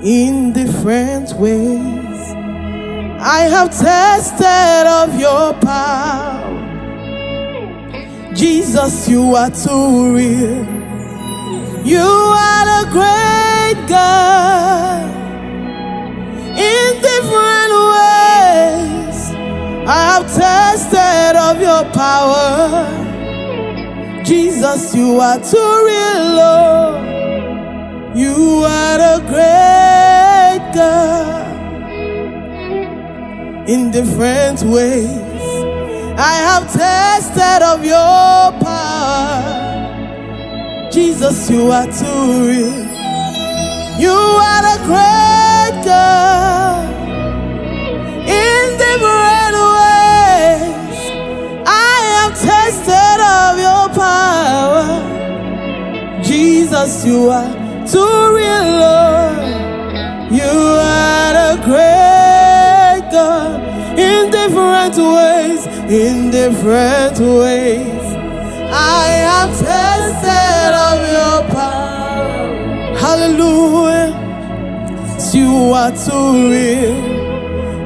in different ways. I have tasted of your power. Jesus, you are too real. You are the great God. In different ways, I have tasted of your power. Jesus, you are too real, Lord. You are the great God. In different ways, I have tasted of your power. Jesus, you are too real. You are the great God. In different ways, I have tasted of your power. Jesus, you are too real, Lord. You are the great God. In different ways, in different ways, I have tasted of your power. Hallelujah. You are too real.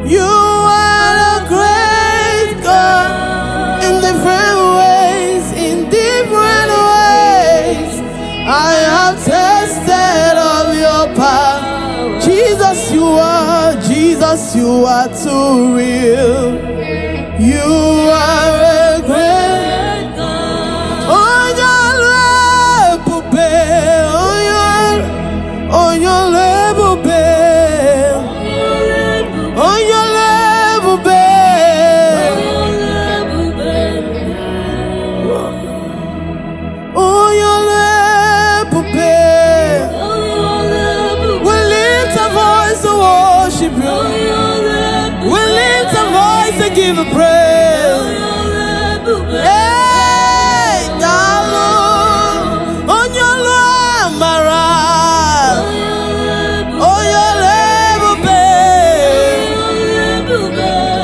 You are the great God. In different ways, in different ways, I have tasted of your power. Jesus, you are too real. You are a great God. On your level, babe. On your level, babe. On your level, babe. On your level, babe. We lift our voice to worship you. We lift our voice to give a praise. Hey, darling, on your lamara, on your level, babe,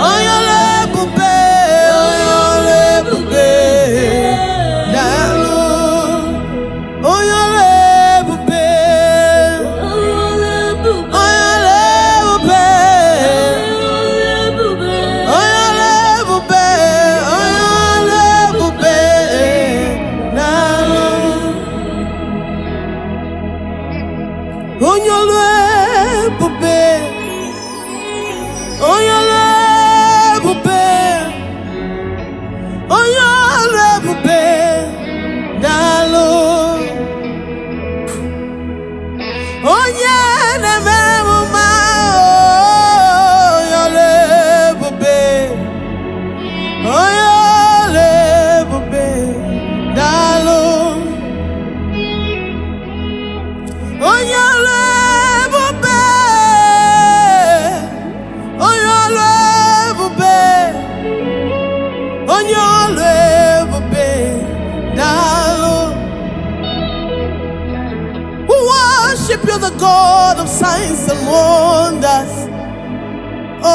on your level, babe, on your level, babe, darling, on your level, babe, on your level, babe. On your level, babe. On your level, babe. On your level, babe. Darling. On your level, babe. On your level, babe. Darling. On your level, babe. On your level, babe. On your level, babe. Darling. We worship you, the God of signs and wonders. Oh,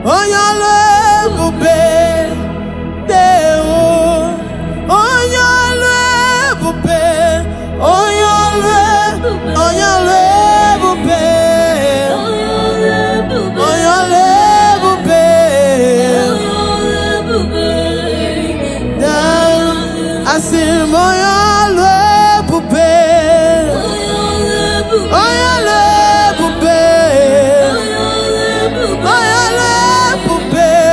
on your level, babe. On your level, babe. On your level, babe. On your level, babe. Down, I see him on your level, babe. On your level, babe. On your level, babe.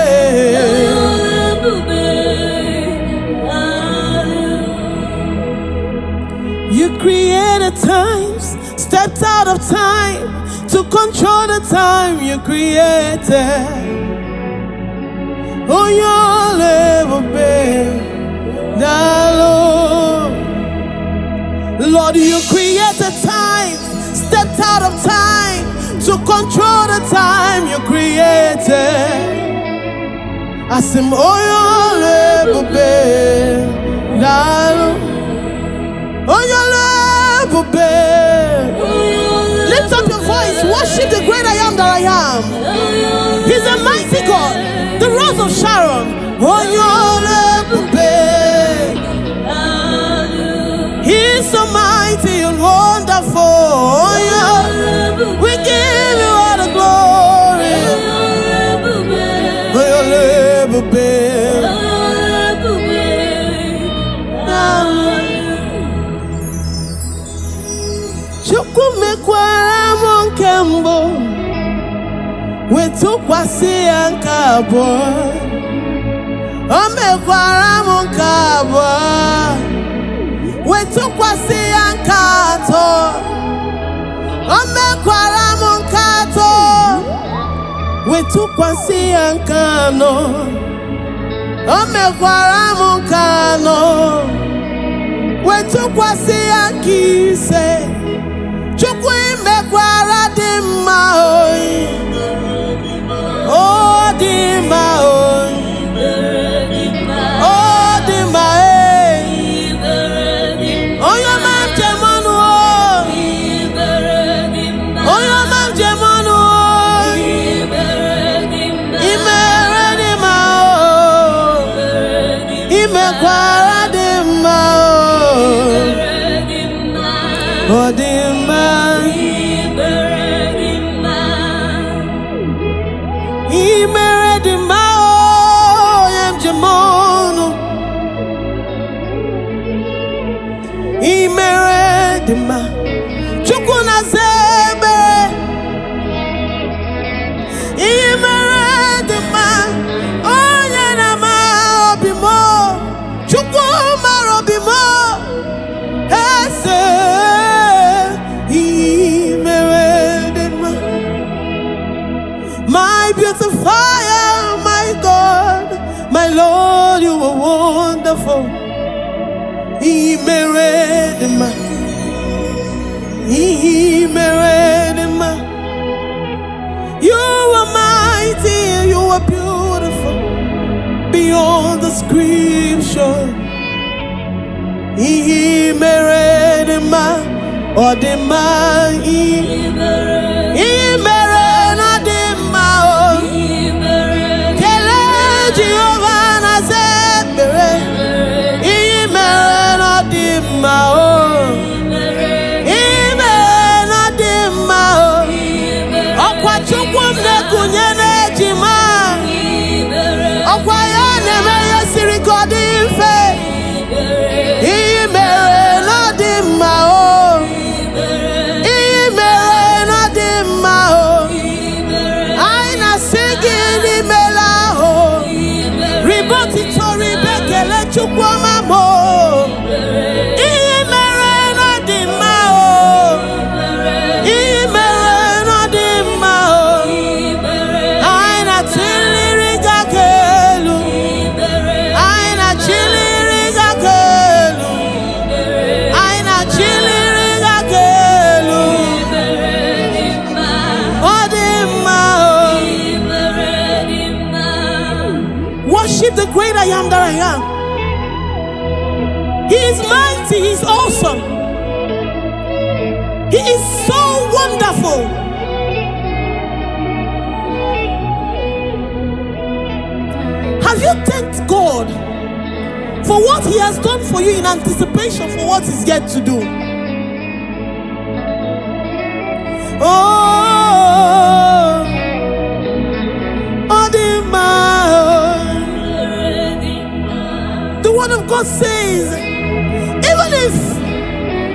You created times, stepped out of time to control the time you created. On your level, babe. Lord, you created time, stepped out of time to control the time you created. I said, oh, your level, babe. On your level, babe. Lift up your voice, worship the great I am that I am. He's a mighty God, the Rose of Sharon. On your level, babe. He's so mighty and wonderful. Chukwu mekwara m nke mbụ wetụkwasị ya nke abụọ. O mekwara m nke abụọ wetụkwasị ya nke atọ. O mekwara m nke atọ wetụkwasị ya nke anọ. O mekwara m nke anọ wetụkwasị ya nke ise. Chukwu imekwara dị mma oyi. O dị mma oyi. O dị mma oyi. Onye ọma njem ọnụ oyi. Onye ọma njem ọnụ oyi. Imere dị mma oyi. Imekwara dị mma oyi. O dị mma. Imere dị mma oyi njem ọnụ. Imere dị mma. Chukwu na-aza ekpere. Imere dị mma onye na-ama obi m. Chukwu mara obi m. Eze imere dị mma. My beautifier, my God, my Lord, you are wonderful. Imere dị mma. Imere dị mma. You are mighty, you are beautiful beyond description. Imere dị mma. Ọ dị mma. Imere na dị mma. Kelee Jehova na-aza ekpere. Imere na dị mma. Imere na dị mma. Ọkwa Chukwu m na-ekunye n'ejima. Ọkwa ya na-eme ihe siri ka ọ dị mfe. Imere na dị mma. Imere na dị mma. Anyị na-asị gị n'imela ahụ. Ribotito ribe kele Chukwu ọma m. Imere na dị mma. Imere na dị mma. Anyị na-achịliri gị aka elu. Anyị na-achịliri gị aka elu. Anyị na-achịliri gị aka elu. Ọ dị mma. Worship the great I am that I am. He is mighty, he is awesome. He is so wonderful. Have you thanked God for what he has done for you in anticipation for what he's yet to do? Oh, the word of God says, even if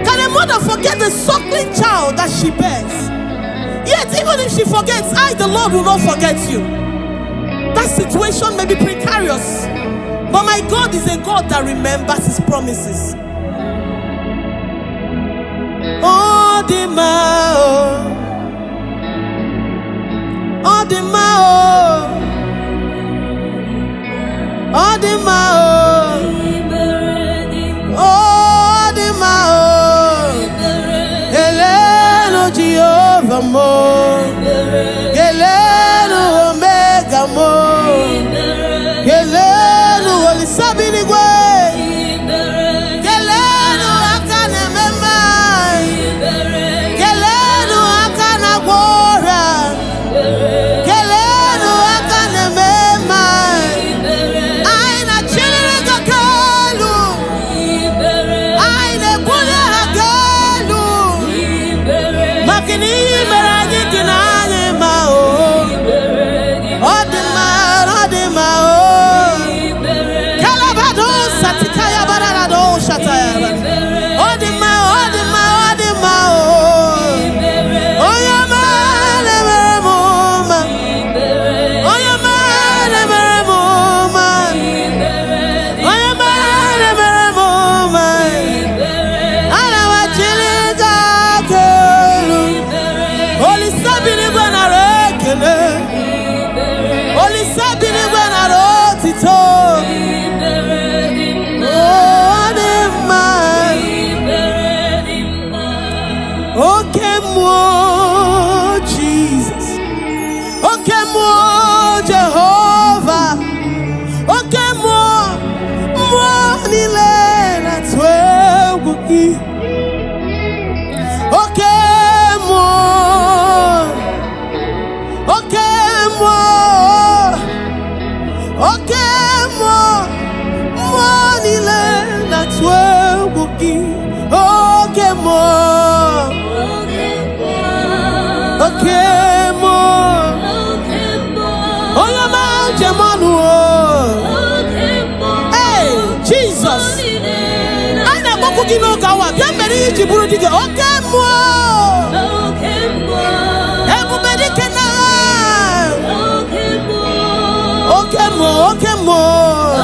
can a mother forget the suckling child that she bears, yet even if she forgets, I, the Lord, will not forget you. That situation may be precarious, but my God is a God that remembers his promises. Oh, the mao. Oh, the mao. Oh, the mao. Oh, the mao. Heleno Jehovah mo. Heleno Omega mo. Heleno Holy Sabinigwe. Heleno Akane Memai. Heleno Akana Gora. Heleno Akane Memai. Aina Chilika Kalu. Aina Buddha Hagalu. Makini Meragi Kinani Mao. Odima, Odima. Kalabado Satikaya Barado Shataya. Odima, Odima, Odima. Okay, more Jesus. Okay, more Jehovah. Okay, more Nilena Tweguki. Okay, more. Okay, more. Okay, more Nilena Tweguki. Okay, more. Okay, more. Oh, your man, Jamanu. Hey, Jesus. I never could know Gawa. Yamari, Jiburuti. Okay, more. Everybody can now. Okay, more. Okay, more.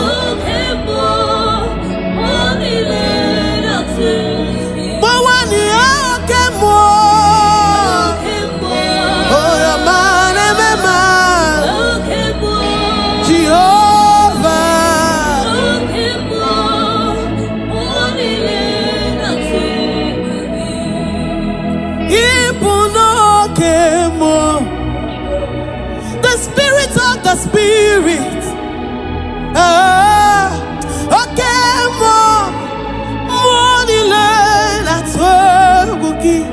The Spirit, okay, more that's what we'll give.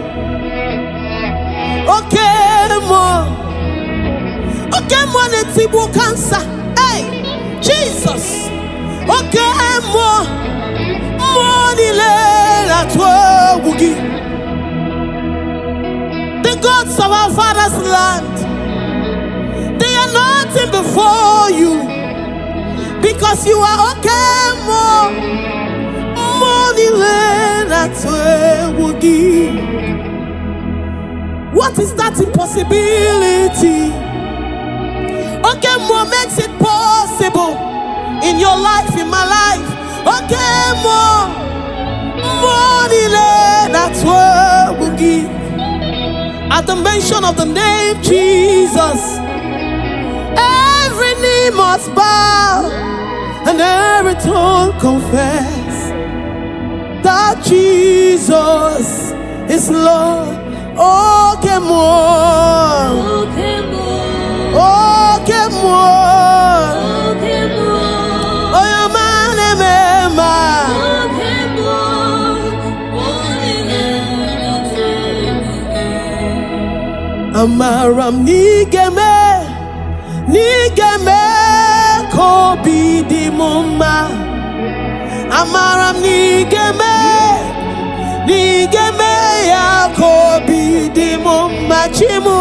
Okay, more Netibu cancer, hey, Jesus, okay, more that's what we'll give. The gods of our father's land, they are nothing before you, because you are okay, more that's where we'll give. What is that impossibility? Okay, more makes it possible in your life, in my life. Okay, more that's where we'll give. At the mention of the name Jesus, every knee must bow and every tongue confess that Jesus is Lord. Okay, more. Okay, more. Okay, more. Okay, more. Oh, your man, Emma. Okay, more. Amaram Nigeme. Nigeme kobi di mumma. Amaram nigeme ya kobi di mumma chimu.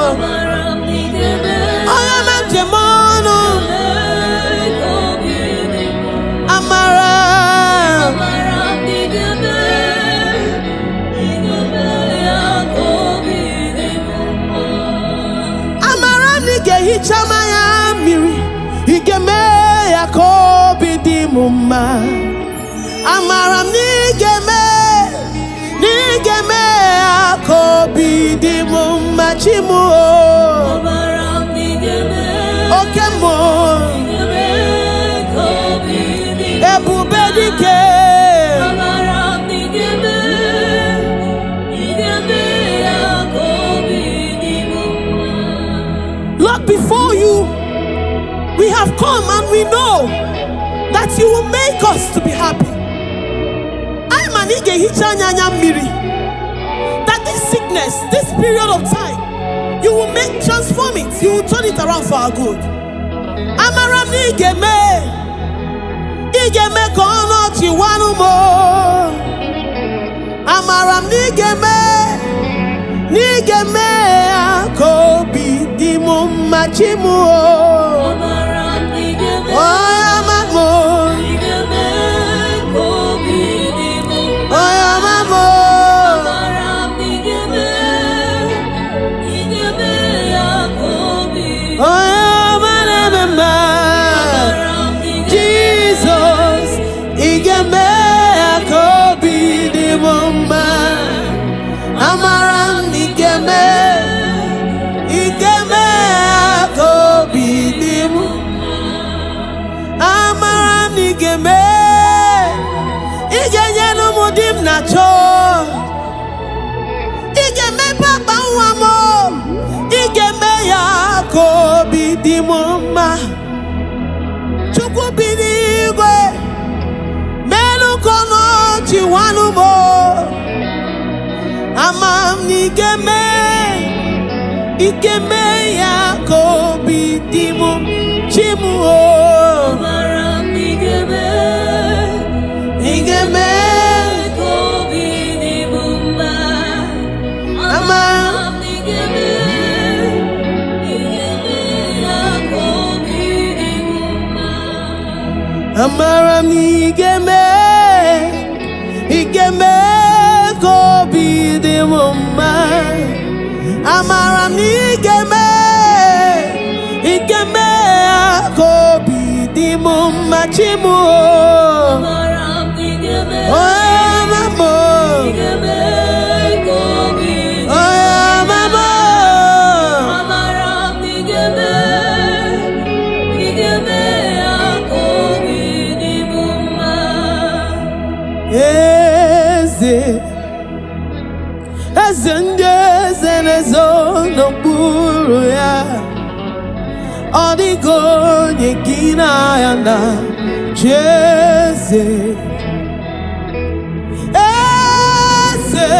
Amaram nigeme. Ayaman jemono. Amaram nigeme ya kobi di mumma. Amaram nige hichama ya miri. Igeme ya kobi di mumma. Amaram nigeme ya kobi di mumma chimu. Amaram nigeme. Okay, more. Nigeme kobi di mumma. Ebubedike. Amaram nigeme ya kobi di mumma. Lord, before you we have come and we know that you will make us to be happy. That this sickness, this period of time, you will transform it, you will turn it around for our good. Amaram nigeme kono chiwanu mo. Amaram nigeme akobi di mumma chimu. Amaram nigeme. Oh, amamo. Nigeme kobi di mumma. Oh, amamo. Amaram nigeme akobi. Oh, amanema. Jesus, igeme akobi di mumma. Amaram nigeme akobi. dimoma chukwu binigwe menu kono chiwanumo amam nikeme ikeme ya kobi dimum chimu amaram nikeme ikeme kobi dimuma amam nikeme amaram igeme kobi de mama amaram igeme kobi de mama chimu amaram igeme mama igeme kobi mama amaram igeme Eze nezo no buru ya Odigo nyekina ya na Jeze Eze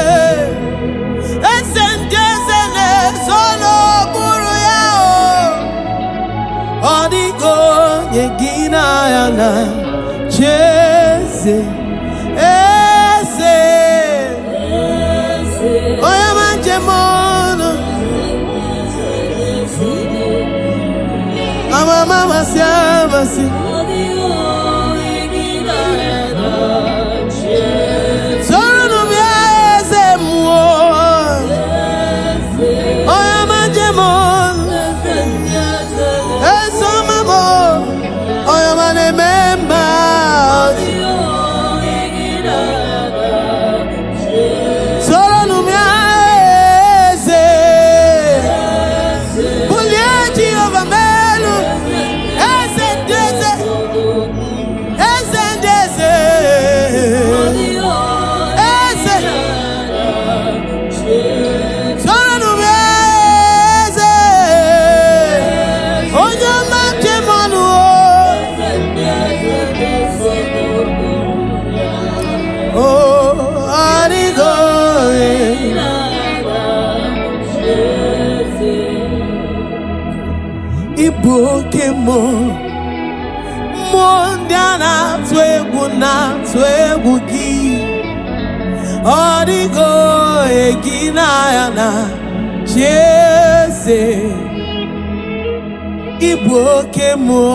nezo no buru ya Odigo nyekina ya na Jeze Oya manjemono Ama mama siamasi Soro nubieze muo Oya manjemono Eso mamo Oya manememba Ibokemo Mondiana twegu gi Odigo egina yana Jeze Ibokemo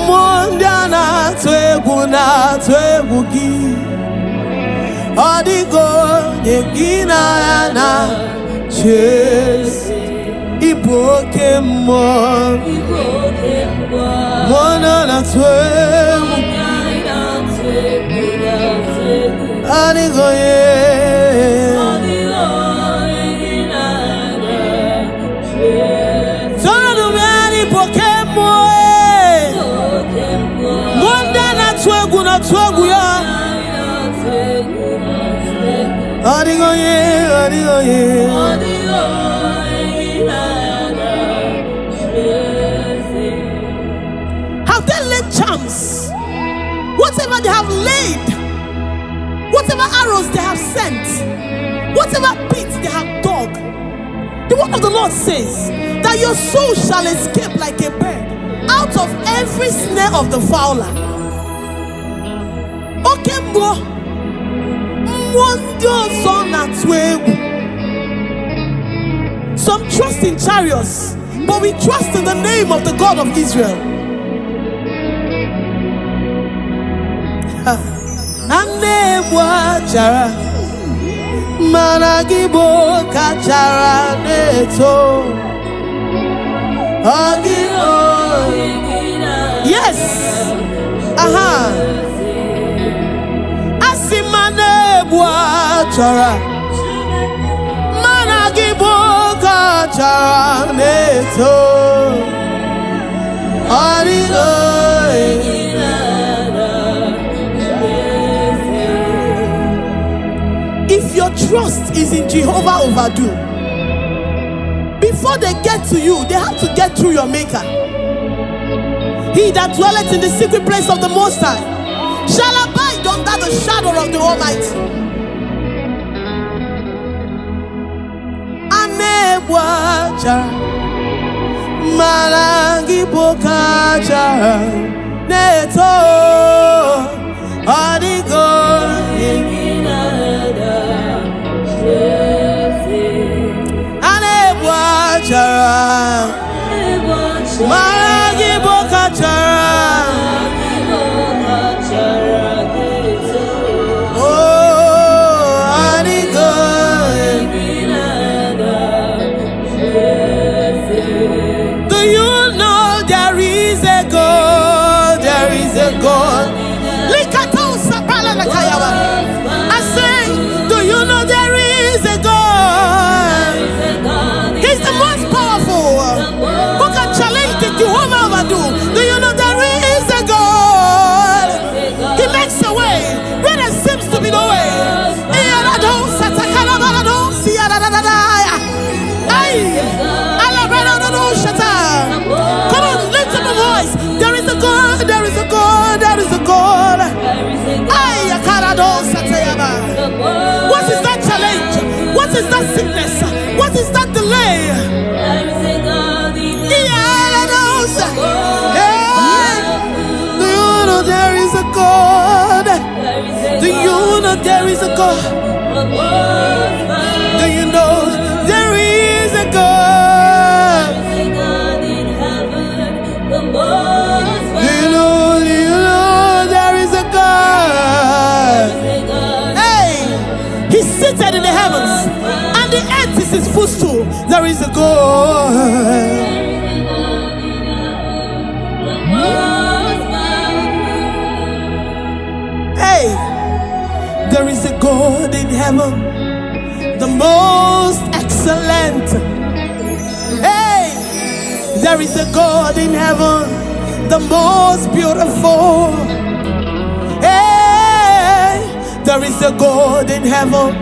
Mondiana twegu gi Odigo egina yana Jeze Ibokemo Mona na twemu Anigo ye Sonu meni Ibokemo Monda na twegu ya Anigo ye Have they laid charms? Whatever they have laid, whatever arrows they have sent, whatever pits they have dug, the word of the Lord says that your soul shall escape like a bird out of every snare of the fowler. Okay, some trust in chariots, but we trust in the name of the God of Israel. Yes. If your trust is in Jehovah overdo, be before they get to you, they have to get through your maker. He that dwelleth in the secret place of the Most High shall abide under the shadow of the Almighty. Anewaja Malangi Bokaja Neto Adigo Anewaja Malangi Bokaja I say, do you know there is a God? He's the most powerful. Who can challenge the Jehovah overdo? Do you know there is a God? He makes a way where there seems to be no way. Come on, lift up a voice. There is a God, there is a God, there is a God. What is that challenge? What is that sickness? What is that delay? Do you know there is a God? Do you know there is a God? Do you know there is a God? Do you know there is a God? He's seated in the heavens, and the earth is his footstool. There is a God. Hey, there is a God in heaven, the most excellent. Hey, there is a God in heaven, the most beautiful. There is a God in heaven,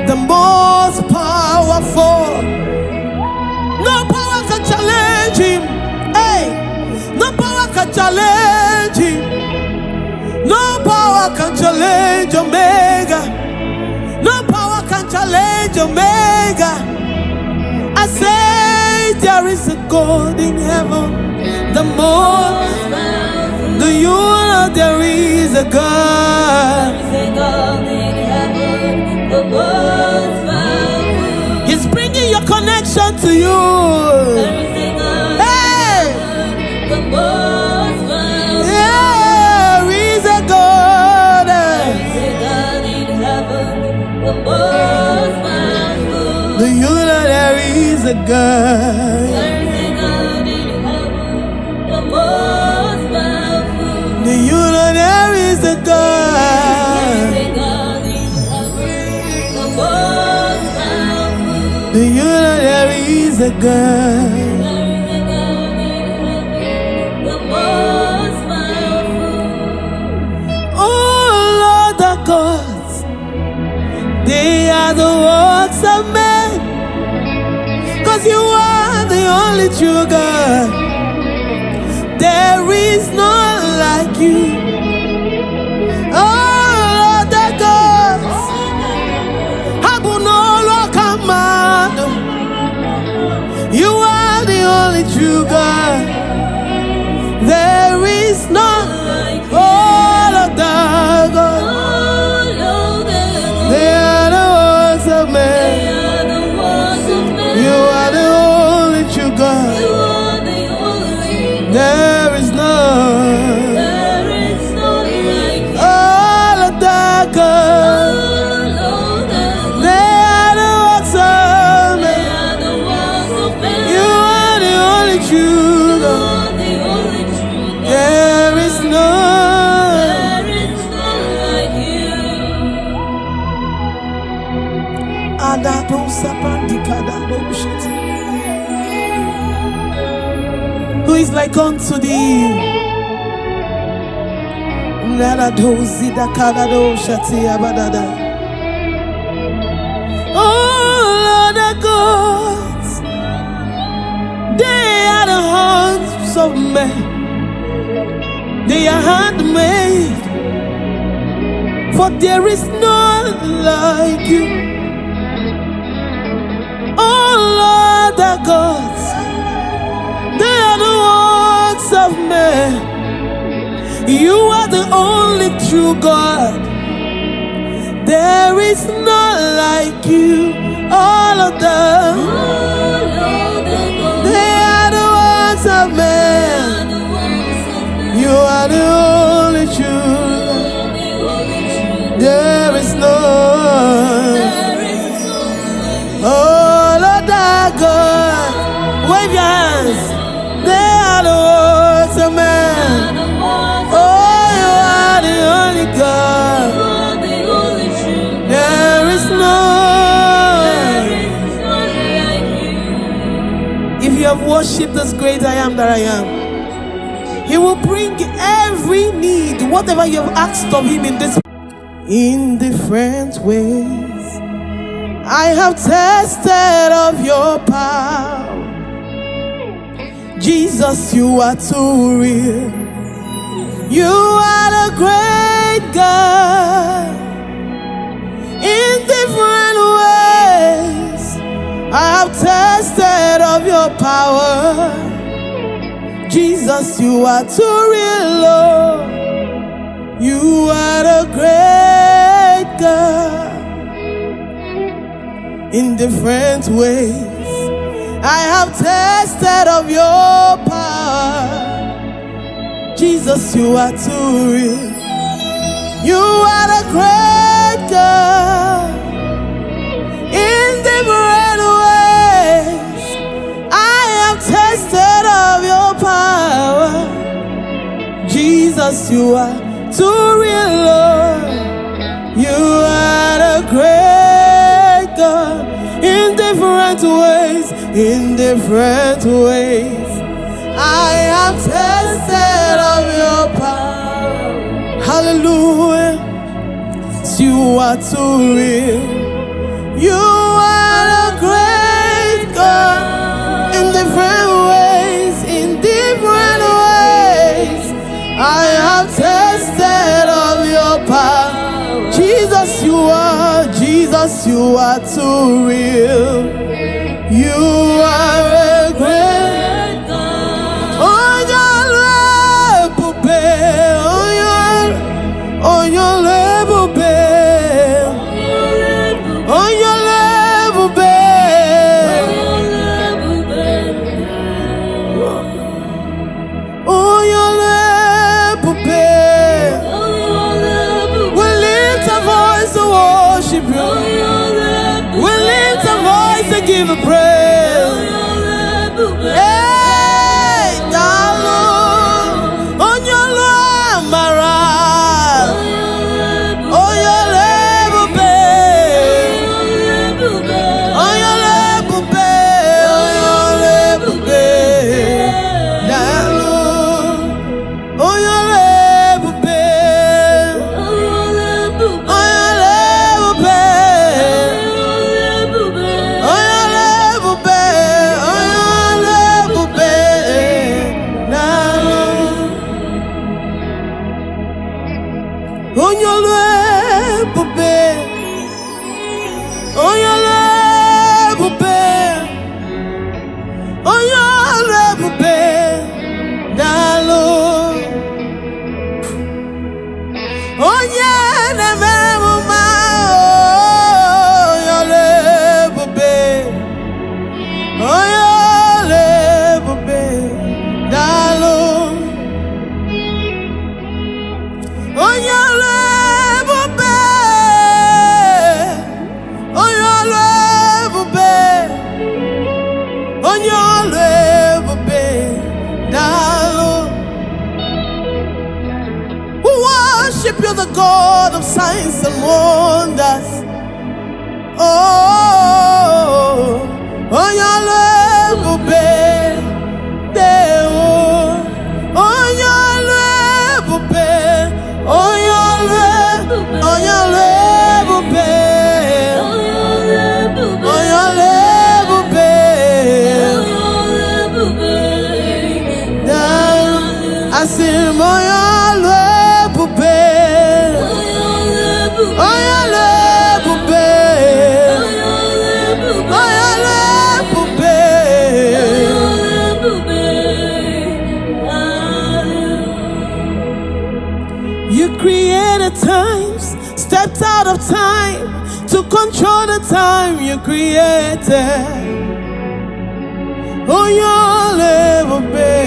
the most powerful. No power can challenge him. Hey, no power can challenge him. No power can challenge Omega. No power can challenge Omega. I say there is a God in heaven, the most. Do you know there is a God? He's bringing your connection to you. Hey! There is a God. Do you know there is a God? Do you know there is a God? Do you know there is a God? Oh Lord, the gods, they are the works of men, 'cause you are the only true God. There is none like you. Oh Lord, the gods, you are the only true God. There is none. All of the gods, they are the works of men. You are the only true God. There is none. All of the gods, they are the works of men. You are the only true God. There is none. Who is like unto thee? Oh Lord, the gods, of men, they are handmade, for there is none like you. All other gods, they are the works of men. You are the only true God. There is none like you. All of them, they are the works of men. You are the only true. There is none. All of that God, wave your hands. They are the works of men. Oh, you are the only God. There is none. If you have worshipped this great I am that I am, He will bring every need, whatever you have asked of Him in different ways. I have tasted of your power. Jesus, you are too real. You are the great God. In different ways, I have tasted of your power. Jesus, you are too real, Lord. You are the great God. In different ways, I have tasted of your power. Jesus, you are too real. You are the great God. In different ways, I have tasted of your power. Jesus, you are too real, Lord. You are the great God. In different ways, in different ways, I have tasted of your power. Hallelujah. You are too real. You are the great God. In different ways, in different ways, I have tasted of your power. Jesus, you are too real. You are a great God. Oh, your level, oh, your level, oh, your level, oh, your level, we lift our voice to worship you. We lift our voice to give a praise. Hey, darling, on your love, Mara. On your level, babe. On your level, babe. On your level, babe. Darling, on your level, babe. On your level, babe. The God of signs and wonders. Oh, on your level, babe. On your level, babe. On your level, babe. On your level, babe. control the time you created. Oh, you'll never be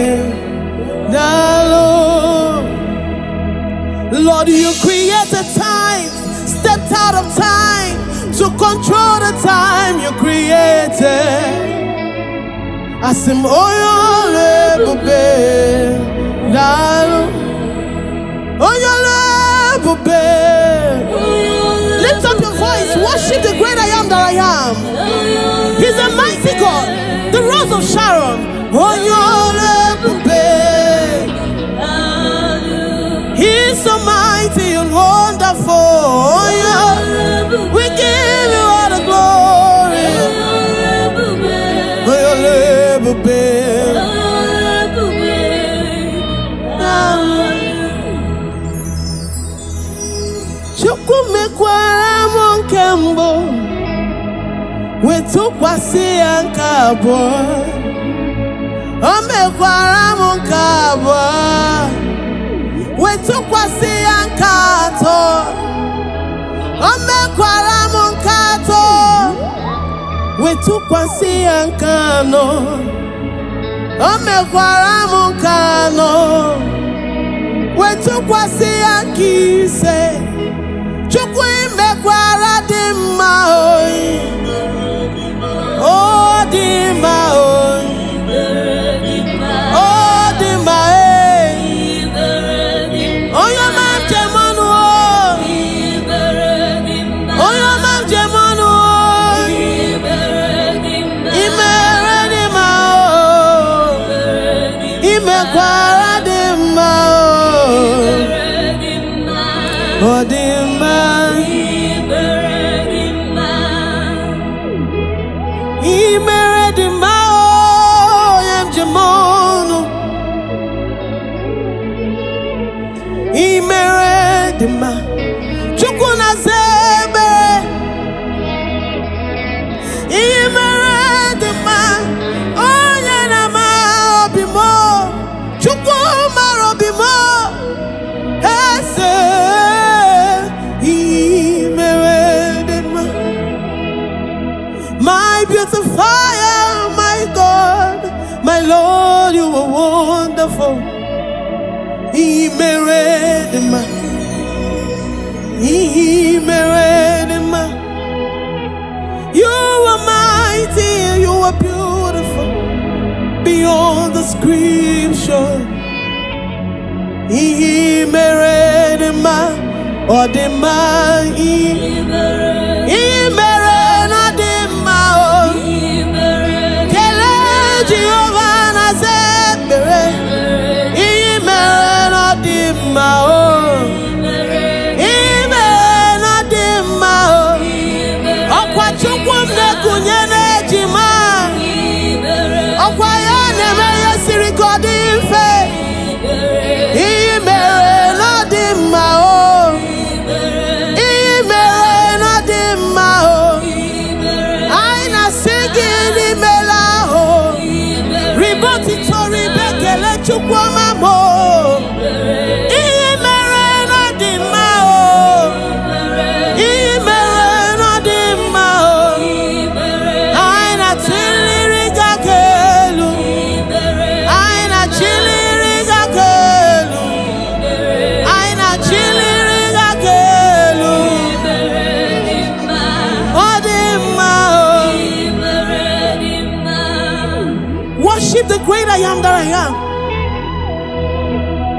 the Lord. Lord, you created time, stepped out of time to control the time you created. I said, oh, you'll never be the Lord. Oh, you'll never be. Lift up your voice, worship the great I am that I am. He's a mighty God, the Rose of Sharon. Oh, you'll never be. He's so mighty and wonderful. Oh, yeah. We give you all the glory. Oh, you'll never be. Kembo wetukwasi ankabo omekwara munkabo wetukwasi ankato omekwara munkato wetukwasi ankano omekwara munkano wetukwasi ankise chukwu mekwara dimma oi oh dimma oi oh dimma eh oh your man jemanu oh your man jemanu imere dimma imekwara dimma oh dimma chukuna zebe imeredima onye na ma obimo chukuma robimo ese imeredima my beautifier, my God, my Lord, you are wonderful. Imeredima you are mighty, you are beautiful beyond description. The great I am that I am.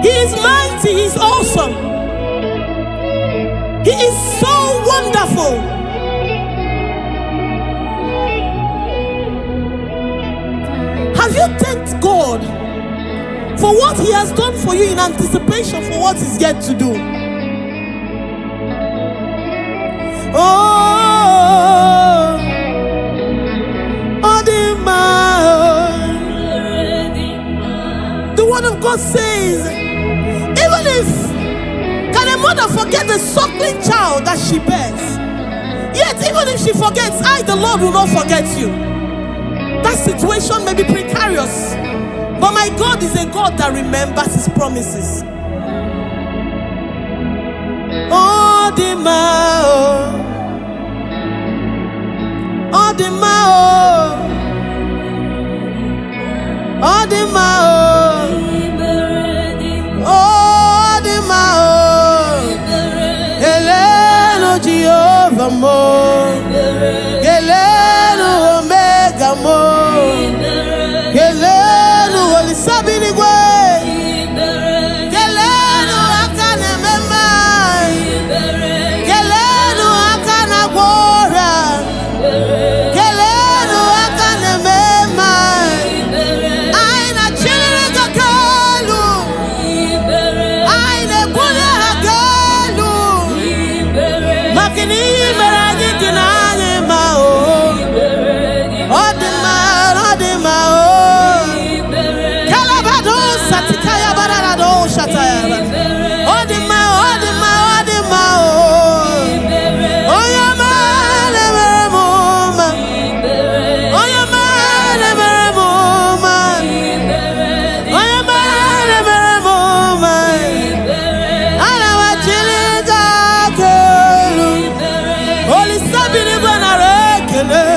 He is mighty, he is awesome. He is so wonderful. Have you thanked God for what he has done for you in anticipation for what he's yet to do? The word of God says, even if can a mother forget the suckling child that she bears, yet even if she forgets, I, the Lord, will not forget you. That situation may be precarious, but my God is a God that remembers his promises. Oh, Gelenu Omega mo, Gelenu Olisabinigwe, Gelenu Akane Mema, Gelenu Akana Gwora, Gelenu Akane Mema, Aina Chiriga Kalu, Aina Buya Hagalu, Makini Meragi Kinanye Mao, Odima, Kalabado Satikaya Barado Shataya, Odima, Oyama Nevermoma, Oyama Nevermoma, Oyama Nevermoma, Alawa Chiliga Kelu, Holy Sabini Banarekele,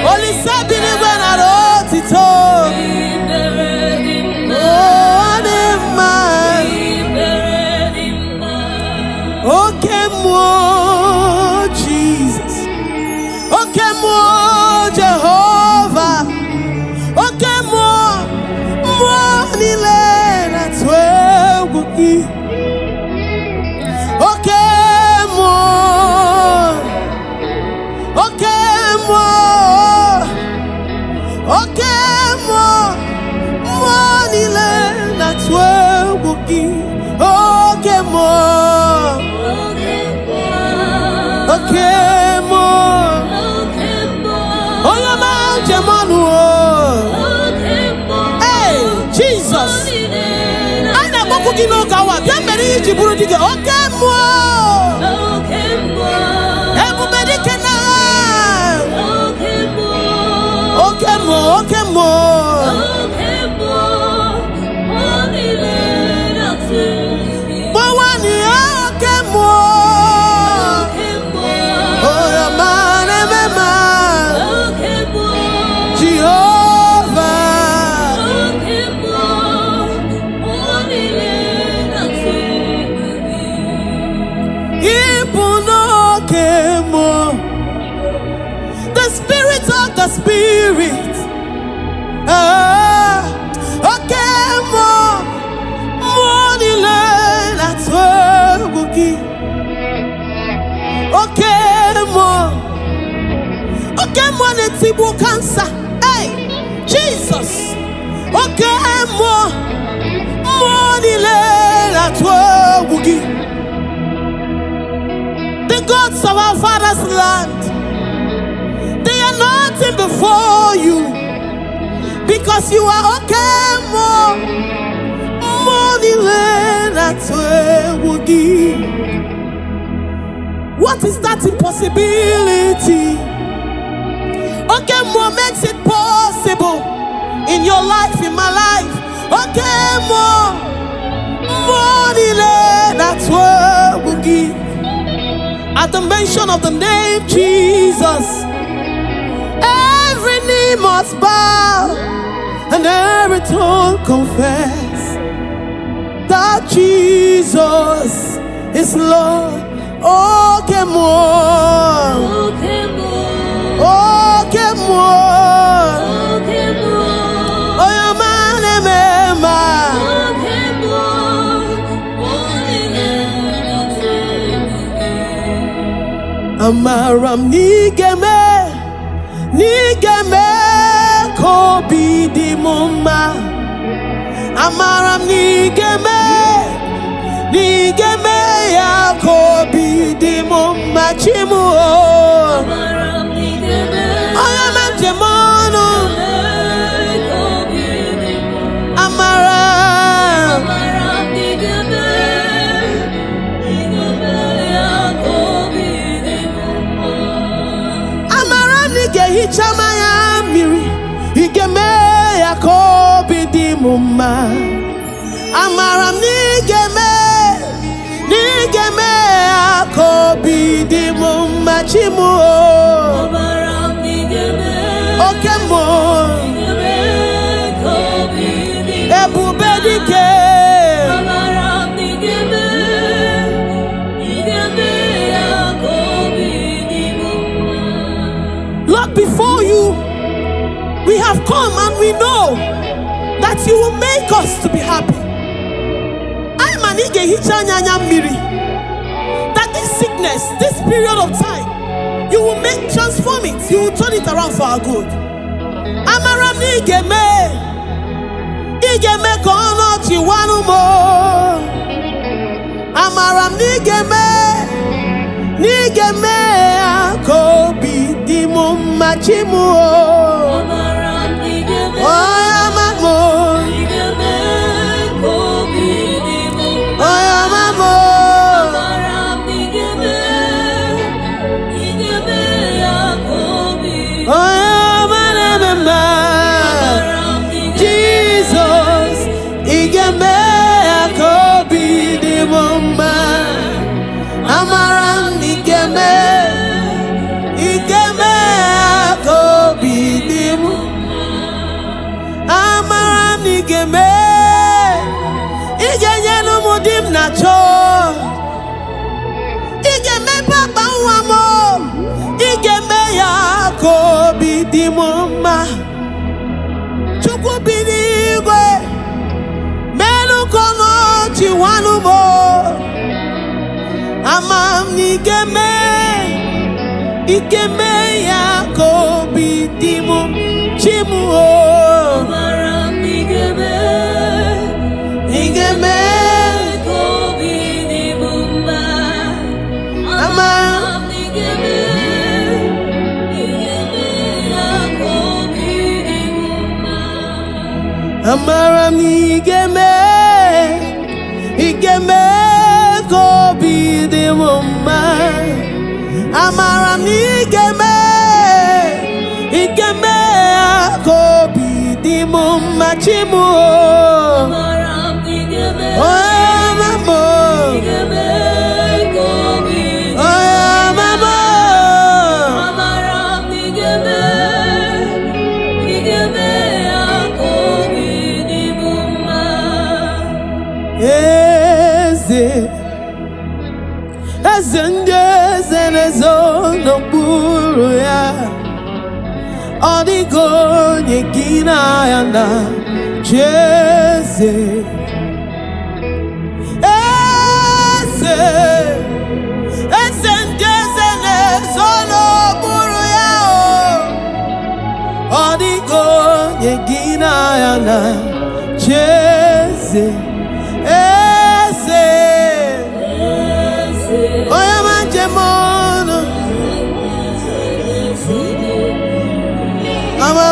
Holy Sabini Banarotito, okay, more Jesus, okay, more Jehovah, okay, more Nilena Tweguki, okay, more Nilena Tweguki, okay, more. Okay, more. Oh, your mountain, hey, Jesus. I never could give no gawa. Bien meri jiburu dige. Okay, more. Everybody can now. Okay, more. The Spirit, okay, more that's what we'll give. Okay, more, let's see who cancer. Hey, Jesus, okay, more that's what we'll give. The gods of our father's land, nothing before you, because you are okay, more that's where we'll give. What is that impossibility? Okay, more makes it possible in your life, in my life. Okay, more that's where we'll give. At the mention of the name Jesus, every knee must bow and every tongue confess that Jesus is Lord. Okay, more. Oh, your man, Amaram Nigeme kobi di mumma. Amaram nigeme ya kobi di mumma chimu. Amaram nigeme oyamem jemono. Amaram nigeme ya kobi di mumma. Amaram nige hichama ya miri. Igeme ya kobi di mumma. Amaram nigeme ya kobi di mumma chimu. Lord, before you, we have come and we know that you will make us to be happy. That this sickness, this period of time, you will transform it, you will turn it around for our good. Amaram igeme kono chiwanu mo. Amaram nigeme akobi dimu machimu. Amaram nigeme kobi dimu. Amaram nigeme akobi. Jesus, igeme akobi dimu ma. Amaram nigeme akobi dimu. Amaram nigeme igenyenu mudim nacho. Igeme papa wamo igeme akobi dimu ma. Chukwu binigwe menu kono chiwanu mo. Amam nigeme akobi dimu chimu. Amaram nigeme akobi dimu ma. Amaram nigeme akobi dimu ma. Amaram nigeme akobi dimu ma. Amaram nigeme akobi dimu ma chimu. Amaram nigeme akobi. Amaram nigeme akobi dimu ma. Eze nezo n'okpuru ya. Ọ dịghị onye gị na ya na Jeze. Eze ndị eze nezo n'okpuru ya. Ọ dịghị onye gị na ya na Jeze. Oya manjemono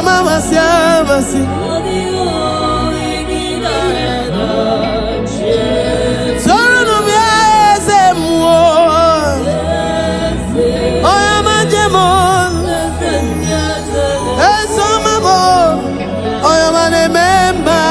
mama siamasi. Soro numieze muo. Oya manjemono eso mamo. Oya manememba.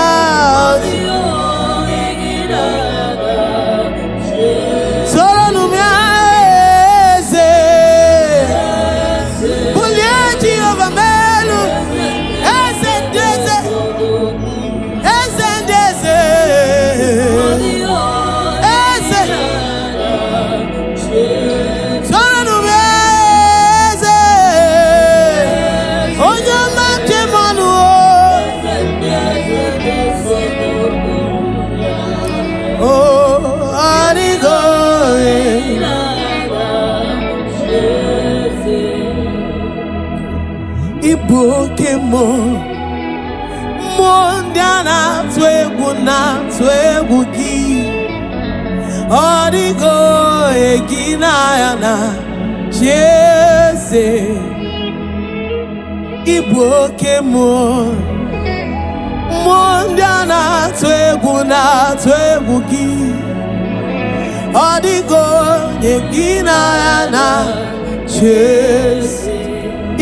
Ibukemo mondiana twegu gi. Odigo egina yana Jeze. Ibukemo mondiana twegu gi. Odigo egina yana Jeze.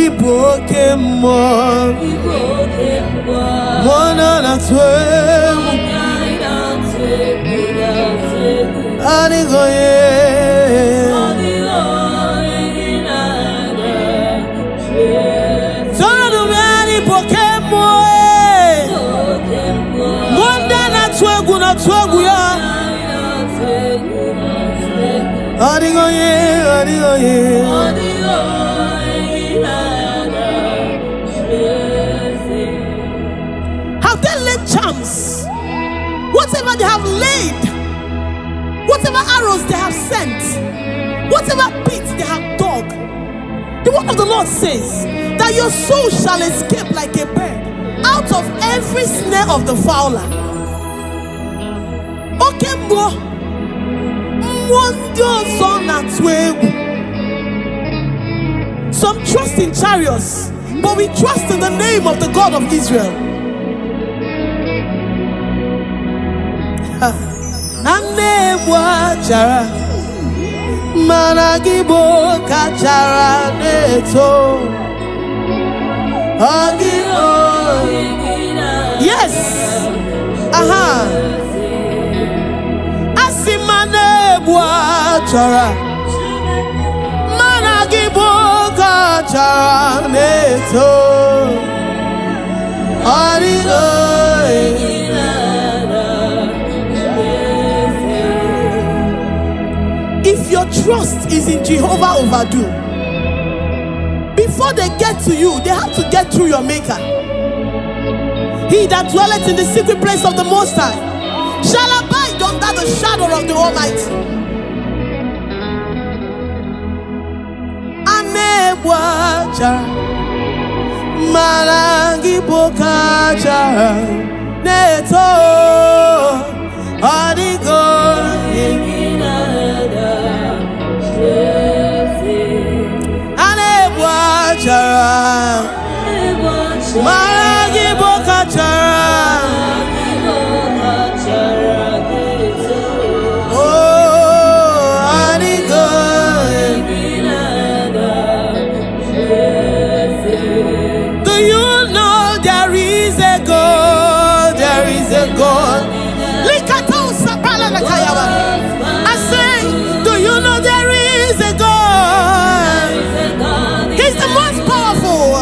Ibukemo mona na twegu. Anigo ye. Sonu mani Ibukemo. Monda na twegu ya. Anigo ye. charms, whatever they have laid, whatever arrows they have sent, whatever pits they have dug, the word of the Lord says that your soul shall escape like a bird out of every snare of the fowler. Okay, some trust in chariots, but we trust in the name of the God of Israel. Yes. Asimane chara managiboka chara neto if your trust is in Jehovah Overdo, before they get to you, they have to get through your maker. He that dwelleth in the secret place of the Most High shall abide under the shadow of the Almighty. Anewacha marangi bokacha neto adigo anewacha marangi bokacha. I say, do you know there is a God? He's the most powerful.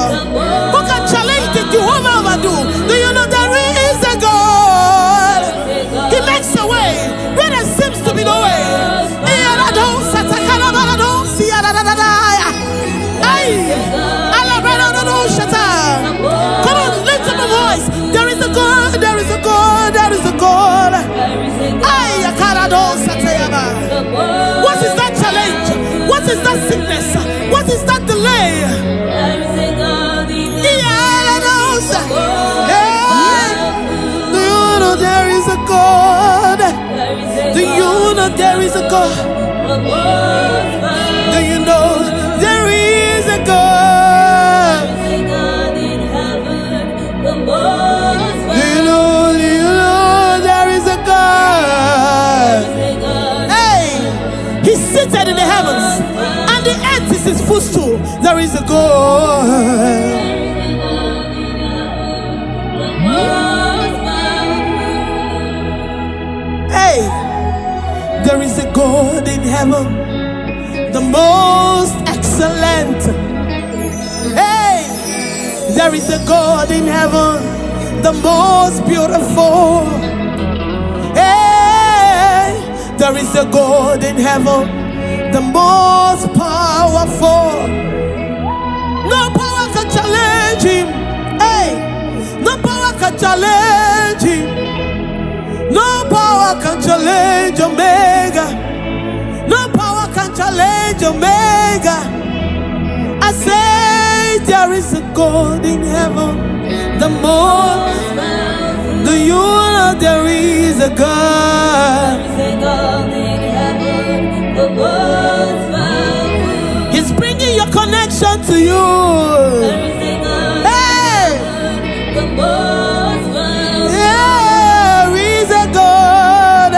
Who can challenge the Jehovah Overdo? Do you know there is a God? He makes a way where there seems to be no way. Come on, lift up a voice. There is a God, there is a God, there is a God. What is that challenge? What is that sickness? What is that delay? Do you know there is a God? Do you know there is a God? Do you know there is a God? Do you know there is a God? He's seated in the heavens, and the earth is his footstool. There is a God. Hey, there is a God in heaven, the most excellent. Hey, there is a God in heaven, the most beautiful. There is a God in heaven, the most powerful. No power can challenge him. Hey, no power can challenge him. No power can challenge Omega. No power can challenge Omega. I say there is a God in heaven, the most. Do you know there is a God? He's bringing your connection to you. Hey! There is a God.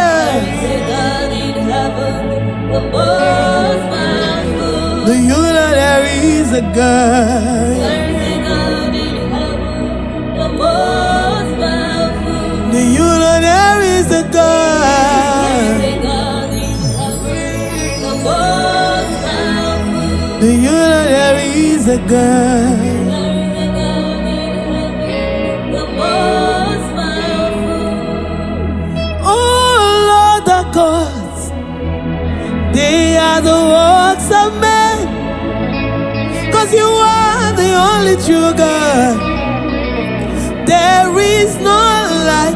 Do you know there is a God? Do you know there is a God? Do you know there is a God? Oh Lord, the gods, they are the works of men, 'cause you are the only true God. There is no like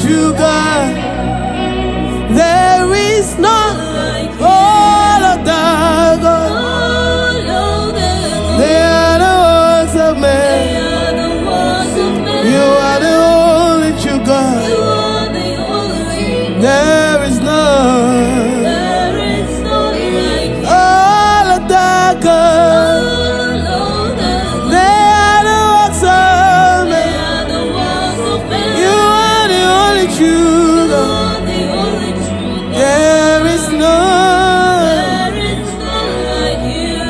true God. There is none like all of the gods. They are the works of man. You are the only true God. There is none. All of the gods. They are the works of man. You are the only true God. There is none like you.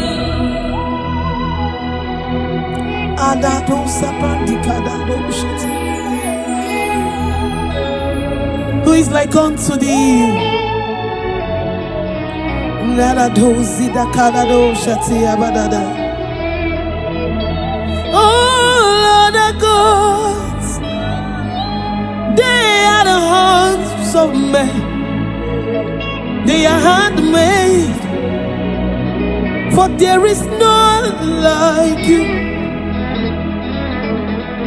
Who is like unto thee? Oh Lord of gods, they are the hands of men. They are handmade, for there is none like you.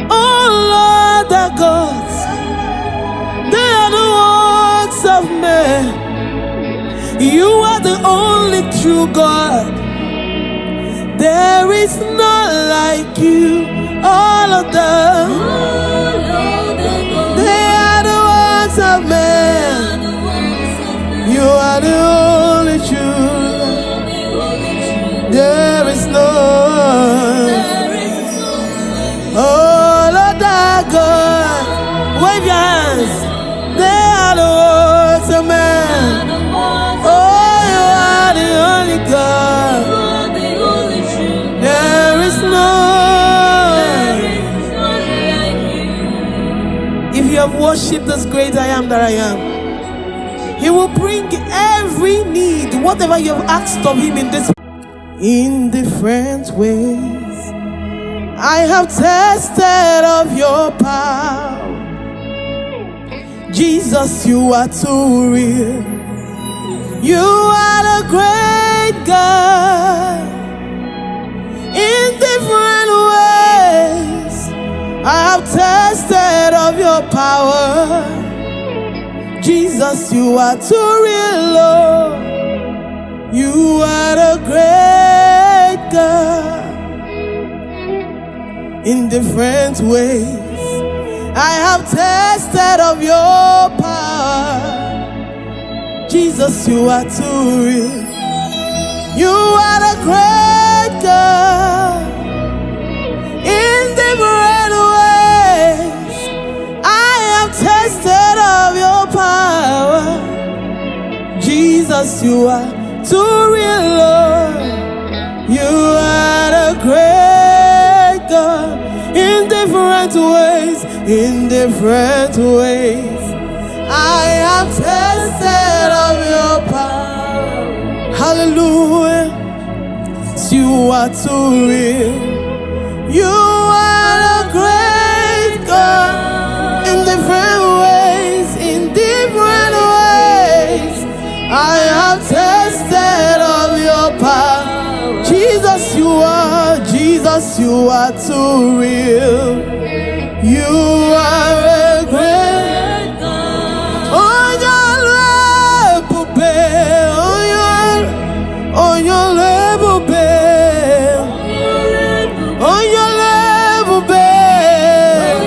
Oh Lord the gods, they are the works of men. You are the only true God. There is none like you. All of them, they are the works of men. You are the only true. There is none. Oh Lord our God, wave your hands. They are the works of man. Oh, you are the only God. There is none. If you have worshipped this great I am that I am, He will bring every need, whatever you have asked of Him in different ways. I have tested of your power. Jesus, you are too real. You are the great God. In different ways, I have tested of your power. Jesus, you are too real, Lord. You are the great God. In different ways, I have tested of your power. Jesus, you are too real. You are the great God. In different ways, I have tested of your power. Jesus, you are too real, Lord. You are the great God. In different ways, I have tested of your power. Hallelujah. You are too real. You are the great God. In different ways, I have tested of your power. Jesus, you are too real. You are a great God. On your level, babe. On your level, babe. On your level, babe.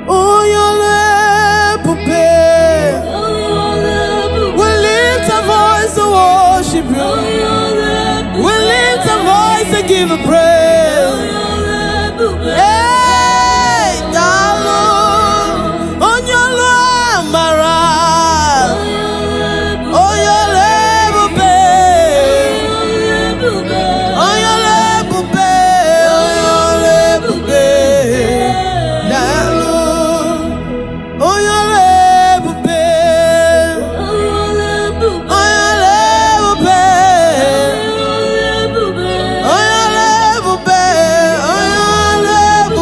On your level, babe. We lift our voice to worship you. We lift our voice to give a praise. Hey, darling, on your love, Mara. On your level, babe. On your level, babe. On your level, babe. Darling, on your level, babe. On your level, babe. On your level, babe. On your level,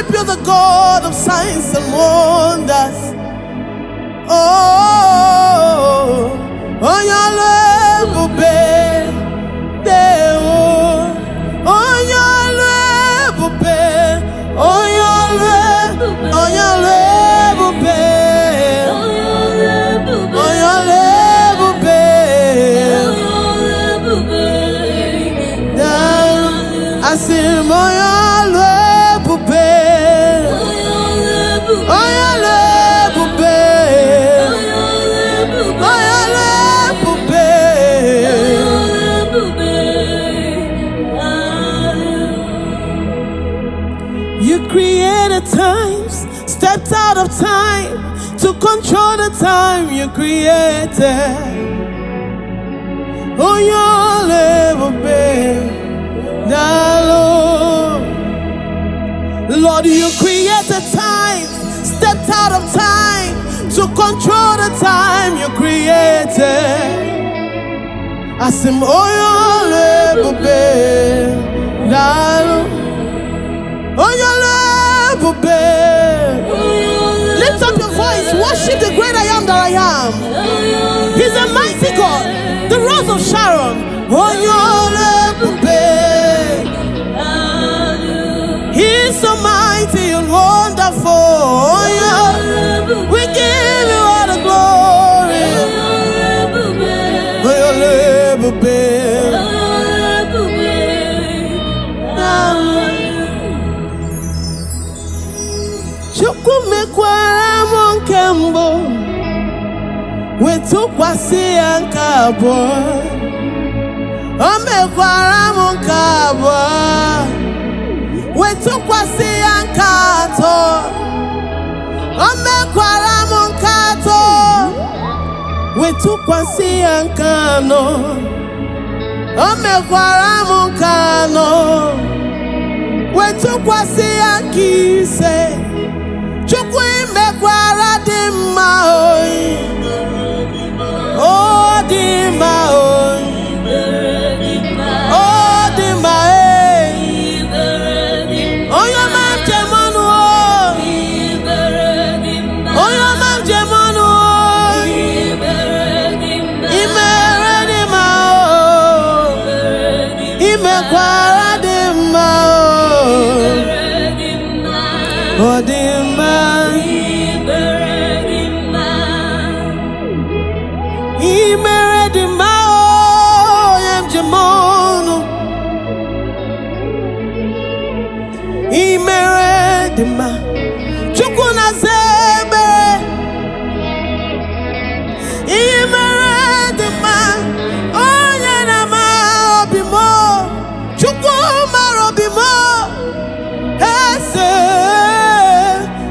worship you, the God of signs and wonders. Oh, on your level, babe. On your level, babe. On your level, babe. On your level, babe. Down, I see him on your level, babe. On your level, babe. On your level, babe. You created times, stepped out of time to control the time you created. On your level, babe. Lord, you created time, stepped out of time to control the time you created. I said, oh, your level, babe. Oh, your level, babe. Lift up your voice, worship the great I am that I am. He's a mighty God, the Rose of Sharon. Oh, your level, babe. He's so mighty and wonderful. Oh, yeah. We give you all the glory. Oh, your level, babe. Chukwumekwara monkembo wetukwasi ankabo. Omekwara monkabo wetukwasi ankato. Omekwara monkato wetukwasi ankano. Omekwara monkano wetukwasi ankise. Chukwumekwara dimma oi. Oh dimma oi. Oh dimma eh. Oh your man jemanu oh. Oh your man jemanu oh. Imere dimma oh. Imekwara dimma oh. Oh dimma. Chukuna zebe imeredima onye na ma obimo Chukuma robimo ese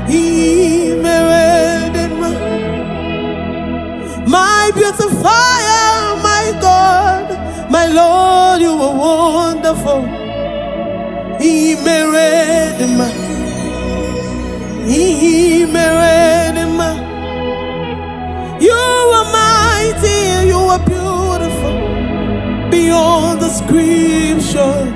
imeredima. My beautifier, my God, my Lord, you are wonderful. Imeredima. You are mighty, you are beautiful beyond description.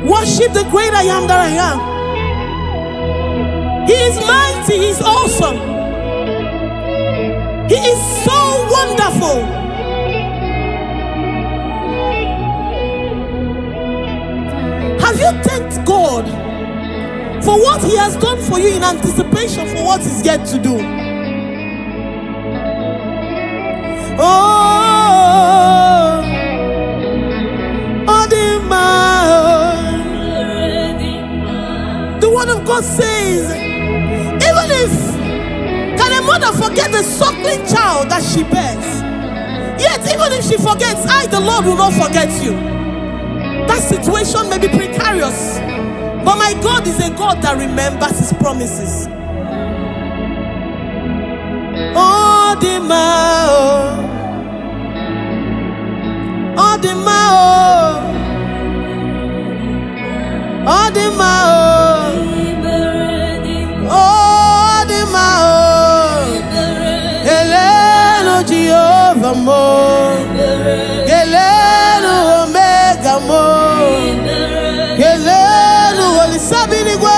Worship the great I am that I am. He is mighty, he is awesome. He is so wonderful. Have you thanked God for what He has done for you in anticipation for what He's yet to do? The word of God says, even if can a mother forget the suckling child that she bears, yet even if she forgets, I, the Lord, will not forget you. That situation may be precarious, but my God is a God that remembers His promises. Oh, the mao, oh, the mao, oh, the mao, oh, the mao, Heleno Jehovah mo, Heleno Omega mo, Heleno Olisabini gwe.